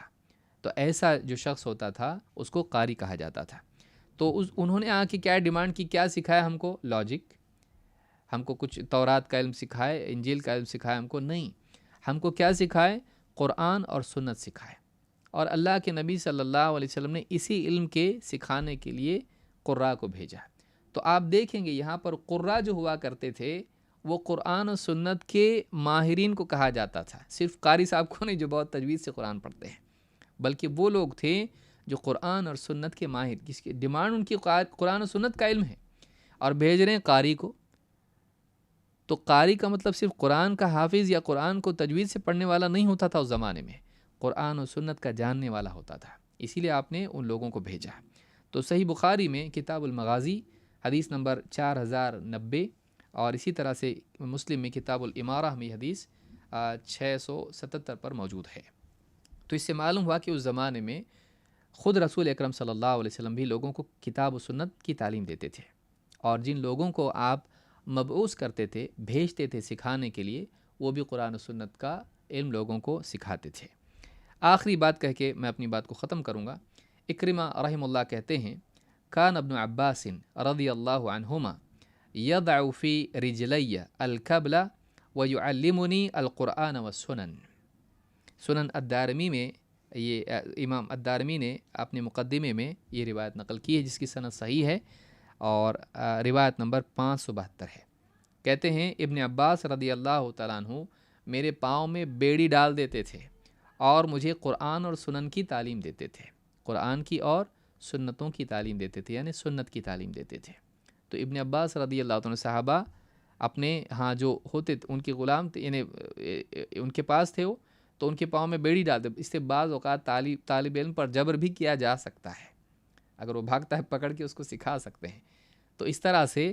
تو ایسا جو شخص ہوتا تھا اس کو قاری کہا جاتا تھا۔ تو انہوں نے آ کے کیا ڈیمانڈ کی، کیا سکھایا ہم کو؟ لاجک، ہم کو کچھ تورات کا علم سکھائے، انجیل کا علم سکھائے، ہم کو نہیں، ہم کو کیا سکھائے؟ قرآن اور سنت سکھائے۔ اور اللہ کے نبی صلی اللہ علیہ وسلم نے اسی علم کے سکھانے کے لیے قراء کو بھیجا۔ تو آپ دیکھیں گے یہاں پر قراء جو ہوا کرتے تھے وہ قرآن و سنت کے ماہرین کو کہا جاتا تھا، صرف قاری صاحب کو نہیں جو بہت تجوید سے قرآن پڑھتے ہیں، بلکہ وہ لوگ تھے جو قرآن اور سنت کے ماہر، جس کی ڈیمانڈ ان کی قرآن و سنت کا علم ہے، اور بھیج رہے ہیں قاری کو۔ تو قاری کا مطلب صرف قرآن کا حافظ یا قرآن کو تجوید سے پڑھنے والا نہیں ہوتا تھا، اس زمانے میں قرآن و سنت کا جاننے والا ہوتا تھا، اسی لیے آپ نے ان لوگوں کو بھیجا۔ تو صحیح بخاری میں کتاب المغازی حدیث نمبر 4090، اور اسی طرح سے مسلم میں کتاب الامارہ میں حدیث 677 پر موجود ہے۔ تو اس سے معلوم ہوا کہ اس زمانے میں خود رسول اکرم صلی اللہ علیہ وسلم بھی لوگوں کو کتاب و سنت کی تعلیم دیتے تھے، اور جن لوگوں کو آپ مبعوث کرتے تھے، بھیجتے تھے سکھانے کے لیے، وہ بھی قرآن و سنت کا علم لوگوں کو سکھاتے تھے۔ آخری بات کہہ کے میں اپنی بات کو ختم کروں گا۔ اکرمہ رحم اللہ کہتے ہیں کان ابن عباس رضی اللہ عنہما یضع فی رجلی الکبل ویعلمنی القرآن والسنن۔ سنن الدارمی میں یہ امام الدارمی نے اپنے مقدمے میں یہ روایت نقل کی ہے جس کی سند صحیح ہے، اور روایت نمبر 572 ہے۔ کہتے ہیں ابن عباس رضی اللہ تعالیٰ عنہ میرے پاؤں میں بیڑی ڈال دیتے تھے اور مجھے قرآن اور سنن کی تعلیم دیتے تھے، قرآن کی اور سنتوں کی تعلیم دیتے تھے، یعنی سنت کی تعلیم دیتے تھے۔ تو ابن عباس رضی اللہ عنہ صحابہ اپنے ہاں جو ہوتے ان کے غلام تھے، یعنی ان کے پاس تھے وہ، تو ان کے پاؤں میں بیڑی ڈالتے۔ اس سے بعض اوقات طالب علم پر جبر بھی کیا جا سکتا ہے، اگر وہ بھاگتا ہے پکڑ کے اس کو سکھا سکتے ہیں۔ تو اس طرح سے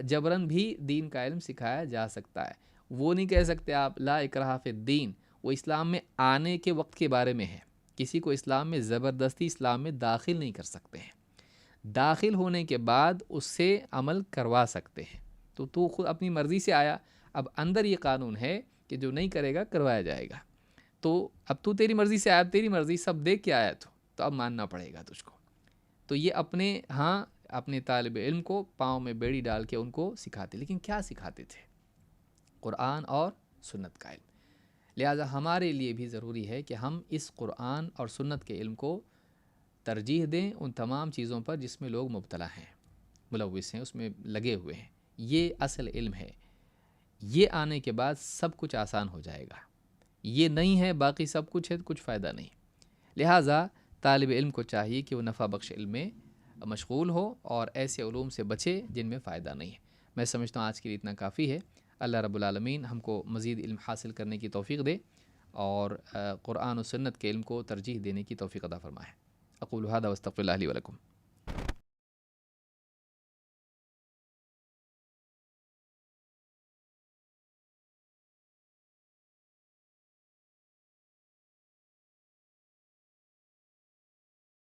جبراً بھی دین کا علم سکھایا جا سکتا ہے۔ وہ نہیں کہہ سکتے آپ لا اکراہ فی الدین، وہ اسلام میں آنے کے وقت کے بارے میں ہے، کسی کو اسلام میں زبردستی اسلام میں داخل نہیں کر سکتے ہیں، داخل ہونے کے بعد اس سے عمل کروا سکتے ہیں۔ تو خود اپنی مرضی سے آیا، اب اندر یہ قانون ہے کہ جو نہیں کرے گا کروایا جائے گا۔ تو اب تو تیری مرضی سے آیا، تیری مرضی سب دیکھ کے آیا تو اب ماننا پڑے گا تجھ کو۔ تو یہ اپنے طالب علم کو پاؤں میں بیڑی ڈال کے ان کو سکھاتے، لیکن کیا سکھاتے تھے؟ قرآن اور سنت کا علم۔ لہٰذا ہمارے لیے بھی ضروری ہے کہ ہم اس قرآن اور سنت کے علم کو ترجیح دیں ان تمام چیزوں پر جس میں لوگ مبتلا ہیں، ملوث ہیں، اس میں لگے ہوئے ہیں۔ یہ اصل علم ہے، یہ آنے کے بعد سب کچھ آسان ہو جائے گا۔ یہ نہیں ہے باقی سب کچھ ہے، کچھ فائدہ نہیں۔ لہٰذا طالب علم کو چاہیے کہ وہ نفع بخش علم میں مشغول ہو اور ایسے علوم سے بچے جن میں فائدہ نہیں ہے۔ میں سمجھتا ہوں آج کے لیے اتنا کافی ہے۔ اللہ رب العالمین ہم کو مزید علم حاصل کرنے کی توفیق دے اور قرآن و سنت کے علم کو ترجیح دینے کی توفیق عطا فرمائے۔ اقول ھذا واستغفر اللہ لی ولکم۔